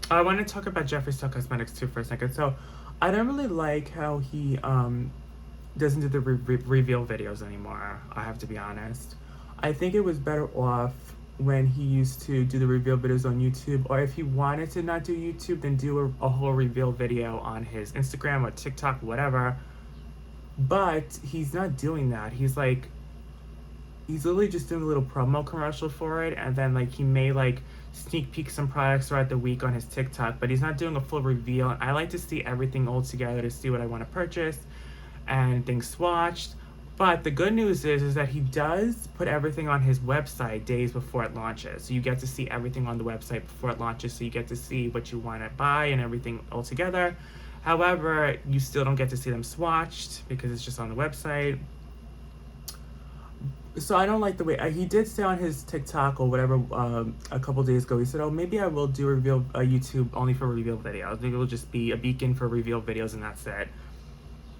I want to talk about Jeffree Star Cosmetics too for a second. So, I don't really like how he doesn't do the reveal videos anymore. I have to be honest. I think it was better off when he used to do the reveal videos on YouTube, or if he wanted to not do YouTube, then do a whole reveal video on his Instagram or TikTok, whatever. But he's not doing that. He's literally just doing a little promo commercial for it, and then like he may like sneak peek some products throughout the week on his TikTok, but he's not doing a full reveal. And I like to see everything all together to see what I want to purchase and things swatched. But the good news is that he does put everything on his website days before it launches. So you get to see everything on the website before it launches, so you get to see what you want to buy and everything all together. However, you still don't get to see them swatched because it's just on the website. So I don't like the way he did say on his TikTok or whatever a couple days ago. He said, "Oh, maybe I will do reveal YouTube only for reveal videos. Maybe it'll just be a beacon for reveal videos, and that's it."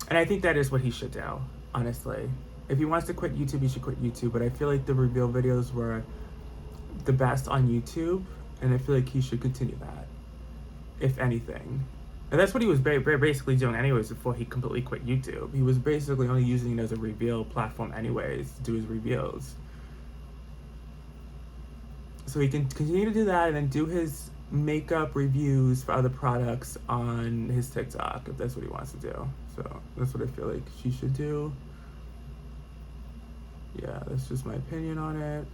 And I think that is what he should do, honestly. If he wants to quit YouTube, he should quit YouTube. But I feel like the reveal videos were the best on YouTube, and I feel like he should continue that, if anything. And that's what he was basically doing anyways before he completely quit YouTube. He was basically only using it as a reveal platform anyways to do his reveals. So he can continue to do that and then do his makeup reviews for other products on his TikTok if that's what he wants to do. So that's what I feel like she should do. Yeah, that's just my opinion on it.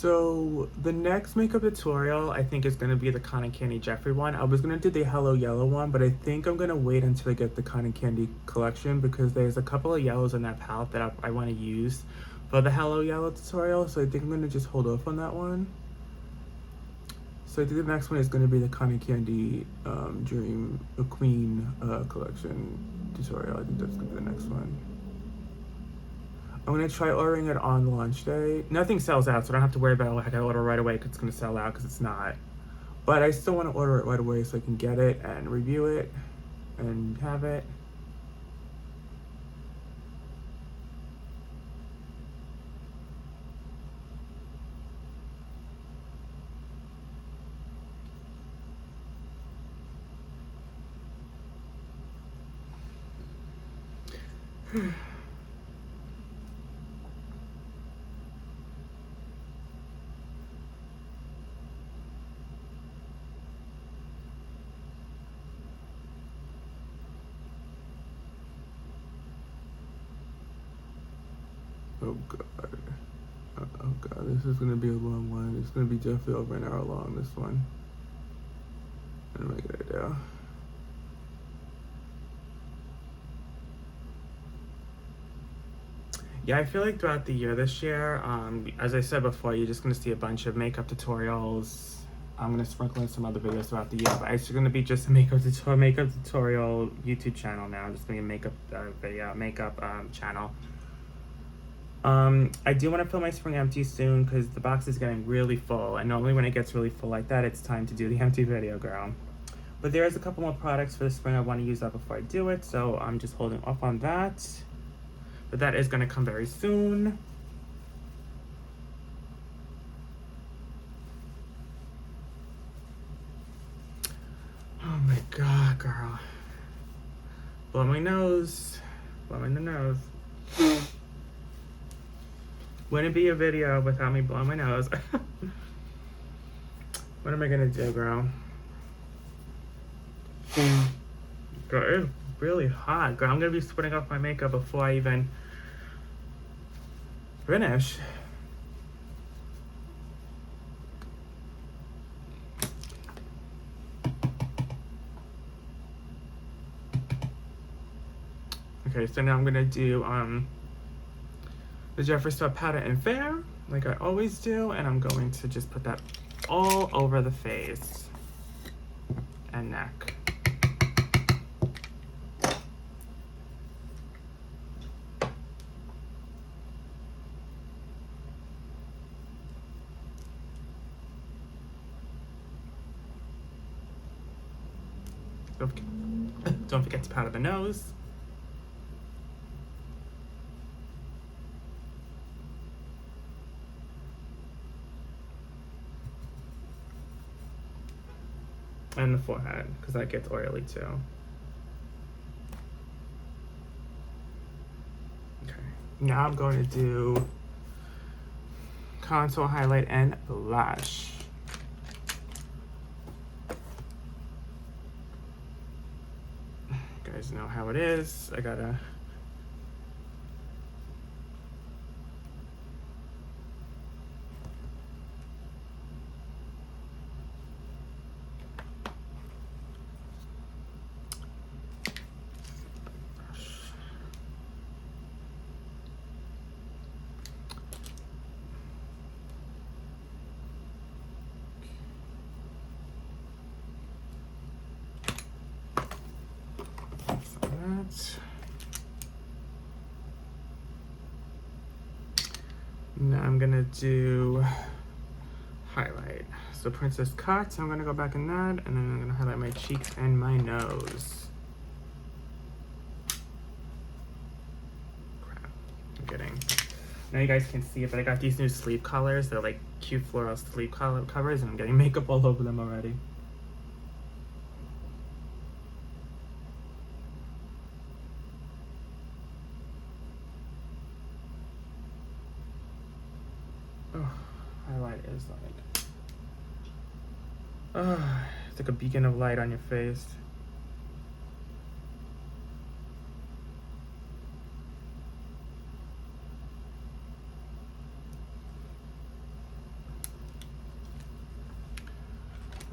So the next makeup tutorial I think is gonna be the Cotton Candy Jeffree one. I was gonna do the Hello Yellow one, but I think I'm gonna wait until I get the Cotton Candy collection because there's a couple of yellows in that palette that I want to use for the Hello Yellow tutorial. So I think I'm gonna just hold off on that one. So I think the next one is gonna be the Cotton Candy Dream Queen collection tutorial. I think that's gonna be the next one. I'm gonna try ordering it on launch day. Nothing sells out, so I don't have to worry about I gotta order right away because it's gonna sell out, because it's not. But I still want to order it right away so I can get it and review it and have it. Oh god. Oh god, this is gonna be a long one. It's gonna be definitely over an hour long, this one. What am I gonna do? Yeah, I feel like throughout the year this year, as I said before, you're just gonna see a bunch of makeup tutorials. I'm gonna sprinkle in some other videos throughout the year, but it's gonna be just a makeup tutorial YouTube channel now. Just gonna be a makeup channel. I do want to fill my spring empty soon because the box is getting really full, and normally when it gets really full like that, it's time to do the empty video, girl. But there is a couple more products for the spring I want to use up before I do it, so I'm just holding off on that. But that is going to come very soon. Oh my god, girl. Blow my nose. Blow in the nose. Wouldn't be a video without me blowing my nose. What am I gonna do, girl? Girl, it's really hot, girl. I'm gonna be sweating off my makeup before I even finish. Okay, so now I'm gonna do the Jeffree Star Powder and Fair, like I always do, and I'm going to just put that all over the face and neck. Don't forget to powder the nose. And the forehead, because that gets oily too. Okay, now I'm going to do contour, highlight, and blush. You guys know how it is. I gotta now I'm gonna do highlight. So Princess Cut, I'm gonna go back in that, and then I'm gonna highlight my cheeks and my nose. Crap, I'm kidding. Now you guys can see it, but I got these new sleeve colors. They're like cute floral sleeve covers, and I'm getting makeup all over them already. Oh, highlight is like, it's like a beacon of light on your face.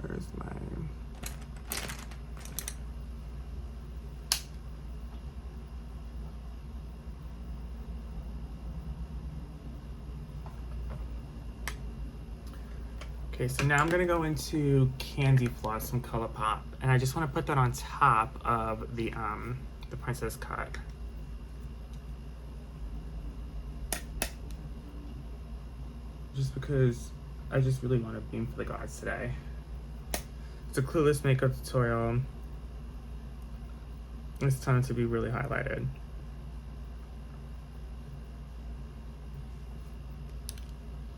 Where's my... Okay, so now I'm gonna go into Candy Floss, some Color Pop, and I just want to put that on top of the Princess Cut. Just because I just really want to beam for the gods today. It's a Clueless makeup tutorial. It's time to be really highlighted.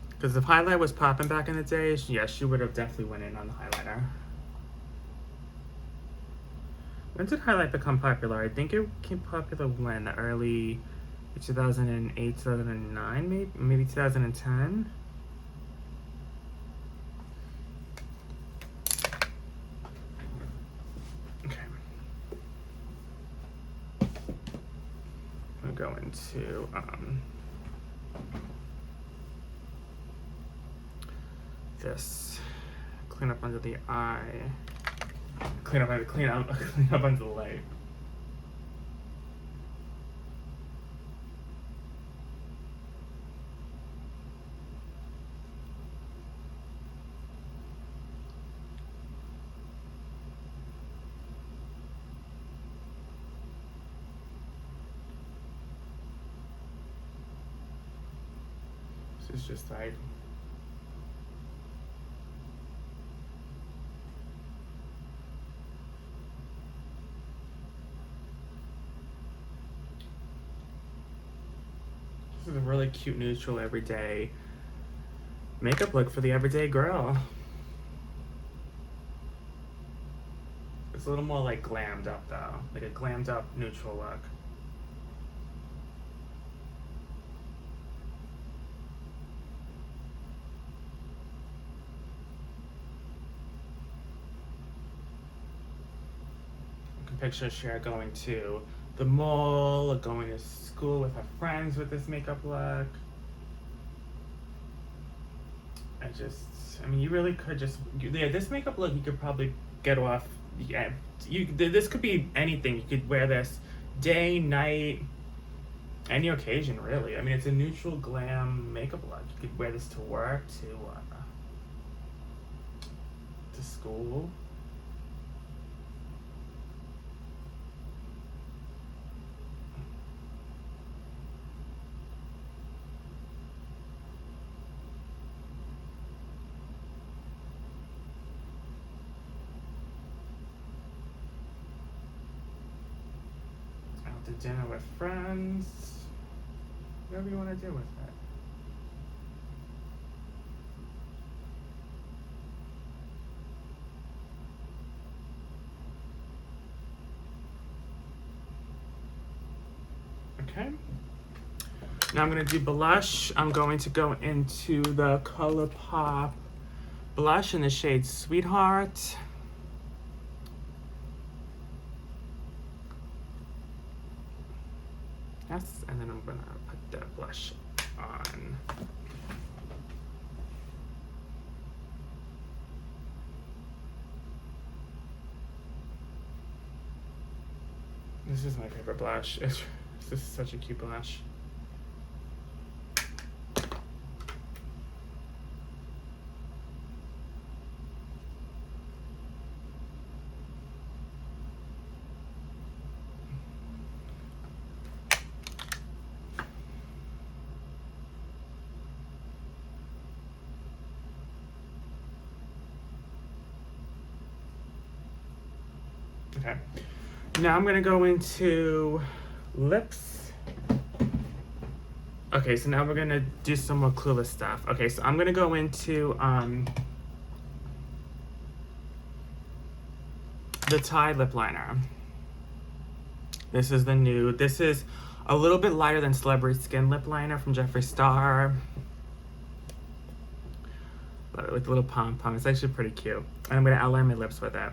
Because if highlight was popping back in the day, yeah, she would have definitely went in on the highlighter. When did highlight become popular? I think it became popular when? The early 2008, 2009, maybe 2010? Okay. I'm going to go into this, clean up under the eye, clean up under the leg. This is just like, this is a really cute neutral everyday makeup look for the everyday girl. It's a little more like glammed up though, like a glammed up neutral look. You can picture Cher going to the mall or going to school with her friends with this makeup look. I mean, you really could just, yeah, this makeup look you could probably get off, yeah, this could be anything. You could wear this day, night, any occasion really. I mean, it's a neutral glam makeup look. You could wear this to work, to school. To dinner with friends, whatever you want to do with it. Okay. Now I'm going to do blush. I'm going to go into the Color Pop blush in the shade Sweetheart. Yes, and then I'm gonna put the blush on. This is my favorite blush. This is such a cute blush. Okay, now I'm gonna go into lips. Okay, so now we're gonna do some more Clueless stuff. Okay, so I'm gonna go into the Tide lip liner. This is the new, this is a little bit lighter than Celebrity Skin lip liner from Jeffree Star. With the little pom-pom, it's actually pretty cute. And I'm gonna outline my lips with it.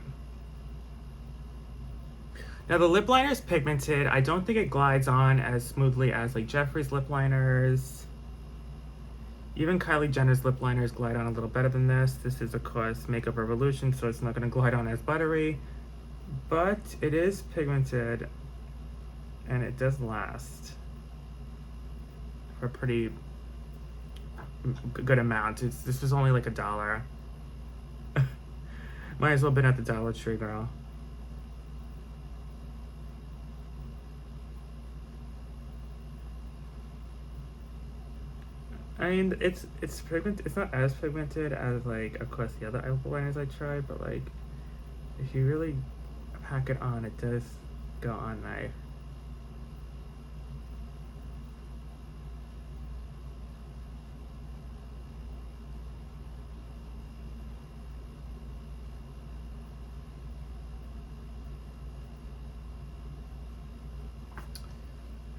Now the lip liner is pigmented. I don't think it glides on as smoothly as like Jeffree's lip liners. Even Kylie Jenner's lip liners glide on a little better than this. This is, of course, Makeup Revolution, so it's not going to glide on as buttery. But it is pigmented, and it does last for a pretty good amount. This was only like $1. Might as well have been at the Dollar Tree, girl. I mean, it's pigment. It's not as pigmented as, like, of course, the other eyeliners I tried, but, like, if you really pack it on, it does go on nice.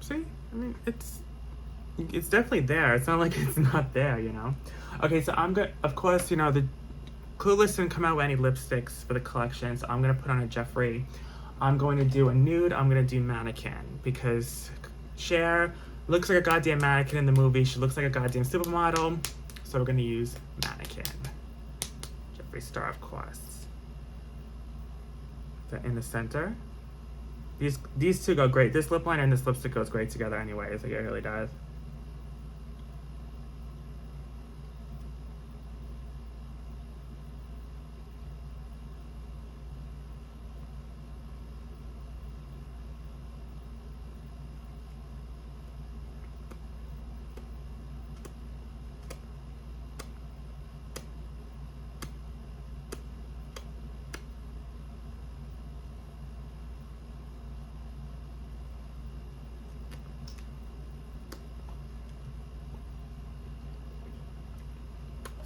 See, I mean, it's definitely there. It's not like it's not there, you know. Okay, so I'm good. Of course, you know, the Clueless didn't come out with any lipsticks for the collection, so I'm gonna put on a Jeffree. I'm going to do a nude. I'm gonna do Mannequin because Cher looks like a goddamn mannequin in the movie. She looks like a goddamn supermodel. So we're gonna use Mannequin. Jeffree Star, of course. In the center. These two go great. This lip liner and this lipstick goes great together anyways. Like, it really does.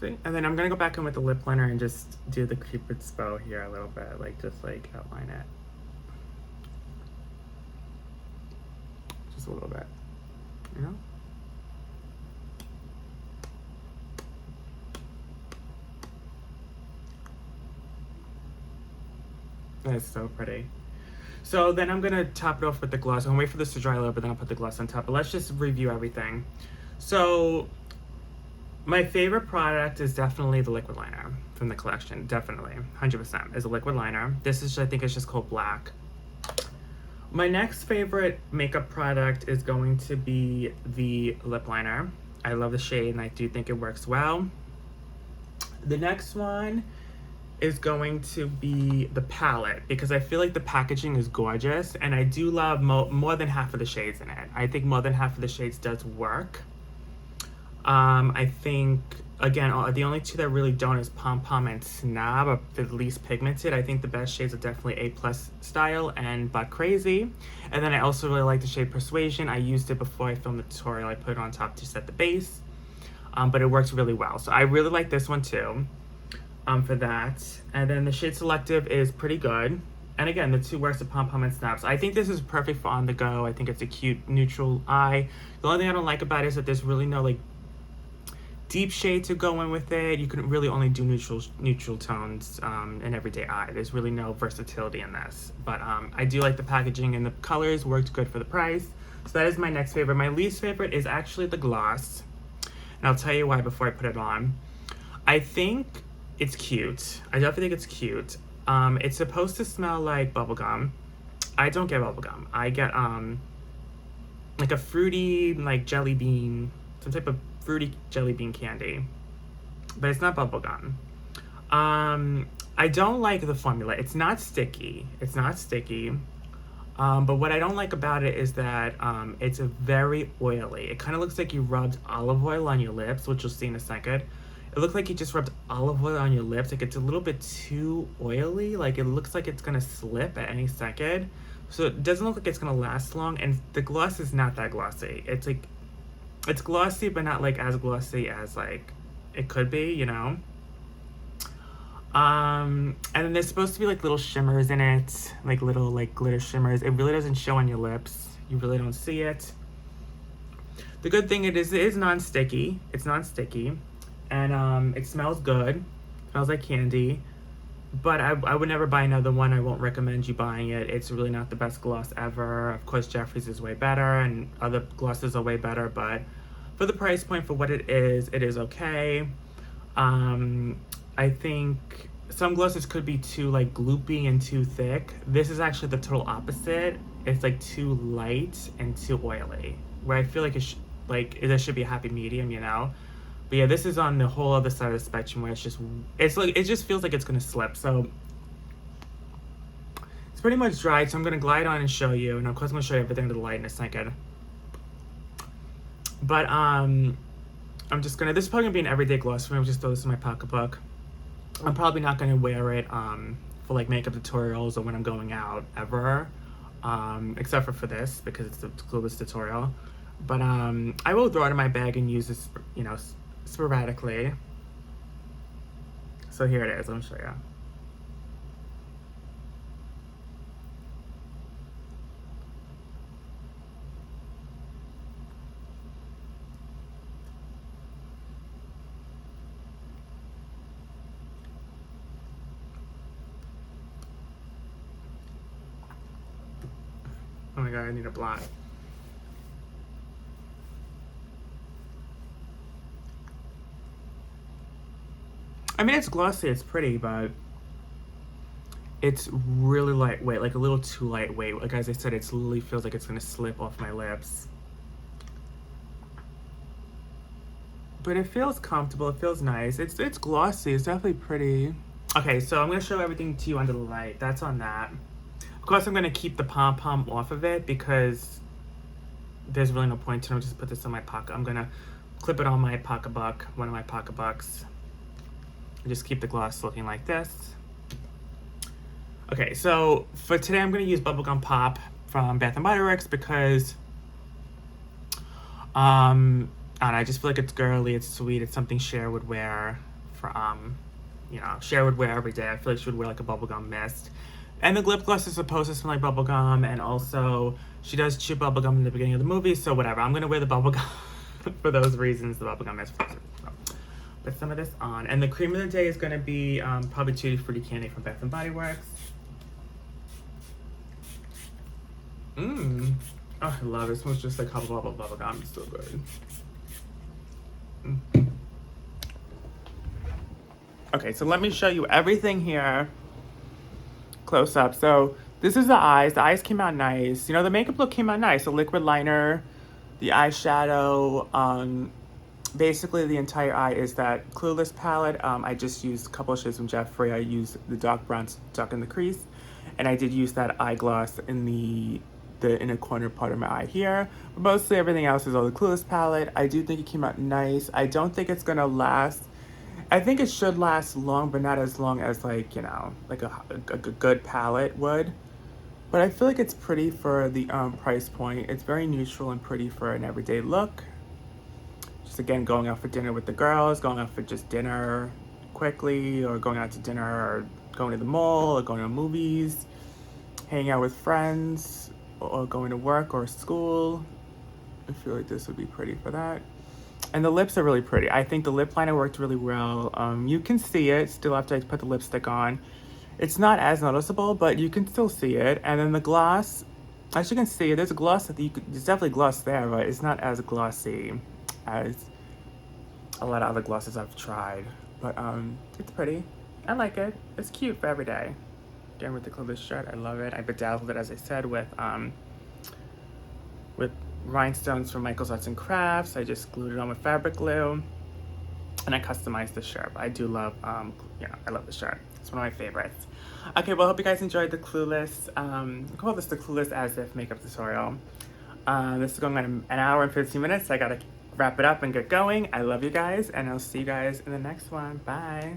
See? And then I'm gonna go back in with the lip liner and just do the Cupid's bow here a little bit, like just like outline it. Just a little bit, you know? That is so pretty. So then I'm gonna top it off with the gloss. I'm gonna wait for this to dry a little bit, then I'll put the gloss on top. But let's just review everything. So my favorite product is definitely the liquid liner from the collection. Definitely, 100% is a liquid liner. This is, I think it's just called Black. My next favorite makeup product is going to be the lip liner. I love the shade and I do think it works well. The next one is going to be the palette because I feel like the packaging is gorgeous and I do love more than half of the shades in it. I think more than half of the shades does work. I think, again, the only two that really don't is Pom Pom and Snob, are the least pigmented. I think the best shades are definitely A+ Style and But Crazy. And then I also really like the shade Persuasion. I used it before I filmed the tutorial. I put it on top to set the base, but it works really well. So I really like this one too, for that. And then the shade Selective is pretty good. And again, the two works of Pom Pom and Snap. So I think this is perfect for on the go. I think it's a cute neutral eye. The only thing I don't like about it is that there's really no, like, deep shade to go in with it. You can really only do neutral tones in everyday eye. There's really no versatility in this. But I do like the packaging and the colors worked good for the price. So that is my next favorite. My least favorite is actually the gloss. And I'll tell you why before I put it on. I think it's cute. I definitely think it's cute. It's supposed to smell like bubblegum. I don't get bubblegum. I get like a fruity, like jelly bean, some type of fruity jelly bean candy, but it's not bubblegum. I don't like the formula. It's not sticky. It's not sticky. But what I don't like about it is that it's a very oily. It kind of looks like you rubbed olive oil on your lips, which you'll see in a second. It looks like you just rubbed olive oil on your lips. Like, it's a little bit too oily. Like, it looks like it's gonna slip at any second. So it doesn't look like it's gonna last long. And the gloss is not that glossy. It's like, it's glossy, but not like as glossy as like it could be, you know? And then there's supposed to be like little shimmers in it, like little like glitter shimmers. It really doesn't show on your lips. You really don't see it. The good thing it is non-sticky. It's non-sticky. And it smells good. It smells like candy. But I would never buy another one. I won't recommend you buying it. It's really not the best gloss ever. Of course, Jeffree's is way better and other glosses are way better, but for the price point, for what it is okay. I think some glosses could be too like gloopy and too thick. This is actually the total opposite. It's like too light and too oily, where I feel like there should be a happy medium, you know. But yeah, this is on the whole other side of the spectrum where it just feels like it's gonna slip. So it's pretty much dried. So I'm gonna glide on and show you, and of course I'm gonna show you everything to the light in a second. But I'm just gonna. This is probably gonna be an everyday gloss for me. I'm just throw this in my pocketbook. I'm probably not gonna wear it for like makeup tutorials or when I'm going out ever, except for this because it's a Clueless tutorial. But I will throw it in my bag and use this, you know, sporadically. So here it is. Let me show you. Oh my god, I need a blot. I mean, it's glossy, it's pretty, but it's really lightweight, like a little too lightweight. Like as I said, it literally feels like it's gonna slip off my lips. But it feels comfortable, it feels nice. It's glossy, it's definitely pretty. Okay, so I'm gonna show everything to you under the light. That's on that. Of course, I'm gonna keep the pom-pom off of it because there's really no point to it. I'll just put this in my pocket. I'm gonna clip it on my pocketbook, one of my pocketbooks. And just keep the gloss looking like this. Okay, so for today, I'm gonna use Bubblegum Pop from Bath & Body Works because I don't know, I just feel like it's girly, it's sweet, it's something Cher would wear for, you know, Cher would wear every day. I feel like she would wear like a bubblegum mist. And the lip gloss is supposed to smell like bubblegum, and also she does chew bubblegum in the beginning of the movie, so whatever. I'm gonna wear the bubblegum for those reasons, the bubblegum mist. So, put some of this on. And the cream of the day is gonna be probably Tutti Frutti Candy from Bath & Body Works. Oh, I love it. It smells just like bubblegum. It's so good. Okay, so let me show you everything here close up. So this is the eyes. The eyes came out nice. You know, the makeup look came out nice. The liquid liner, the eyeshadow, basically the entire eye is that Clueless palette. I just used a couple of shades from Jeffree. I used the dark brown stuck in the crease, and I did use that eye gloss in the inner corner part of my eye here. But mostly everything else is all the Clueless palette. I do think it came out nice. I don't think it's gonna last. I think it should last long, but not as long as like, you know, like a good palette would. But I feel like it's pretty for the price point. It's very neutral and pretty for an everyday look. Just again, going out for dinner with the girls, going out for just dinner quickly, or going out to dinner, or going to the mall, or going to movies, hanging out with friends, or going to work or school. I feel like this would be pretty for that. And the lips are really pretty. I think the lip liner worked really well. You can see it still after I put the lipstick on. It's not as noticeable, but you can still see it. And then the gloss, as you can see, there's a gloss that there's definitely gloss there, but it's not as glossy as a lot of other glosses I've tried. But it's pretty. I like it. It's cute for every day. Again, with the Clueless shirt, I love it. I bedazzled it, as I said, with rhinestones from Michael's Arts and Crafts. I just glued it on with fabric glue, and I customized the shirt. I do love, yeah, I love the shirt. It's one of my favorites. Okay, well, I hope you guys enjoyed the Clueless, I call this the Clueless As If makeup tutorial. This is going on an hour and 15 minutes. So I gotta wrap it up and get going. I love you guys, and I'll see you guys in the next one. Bye.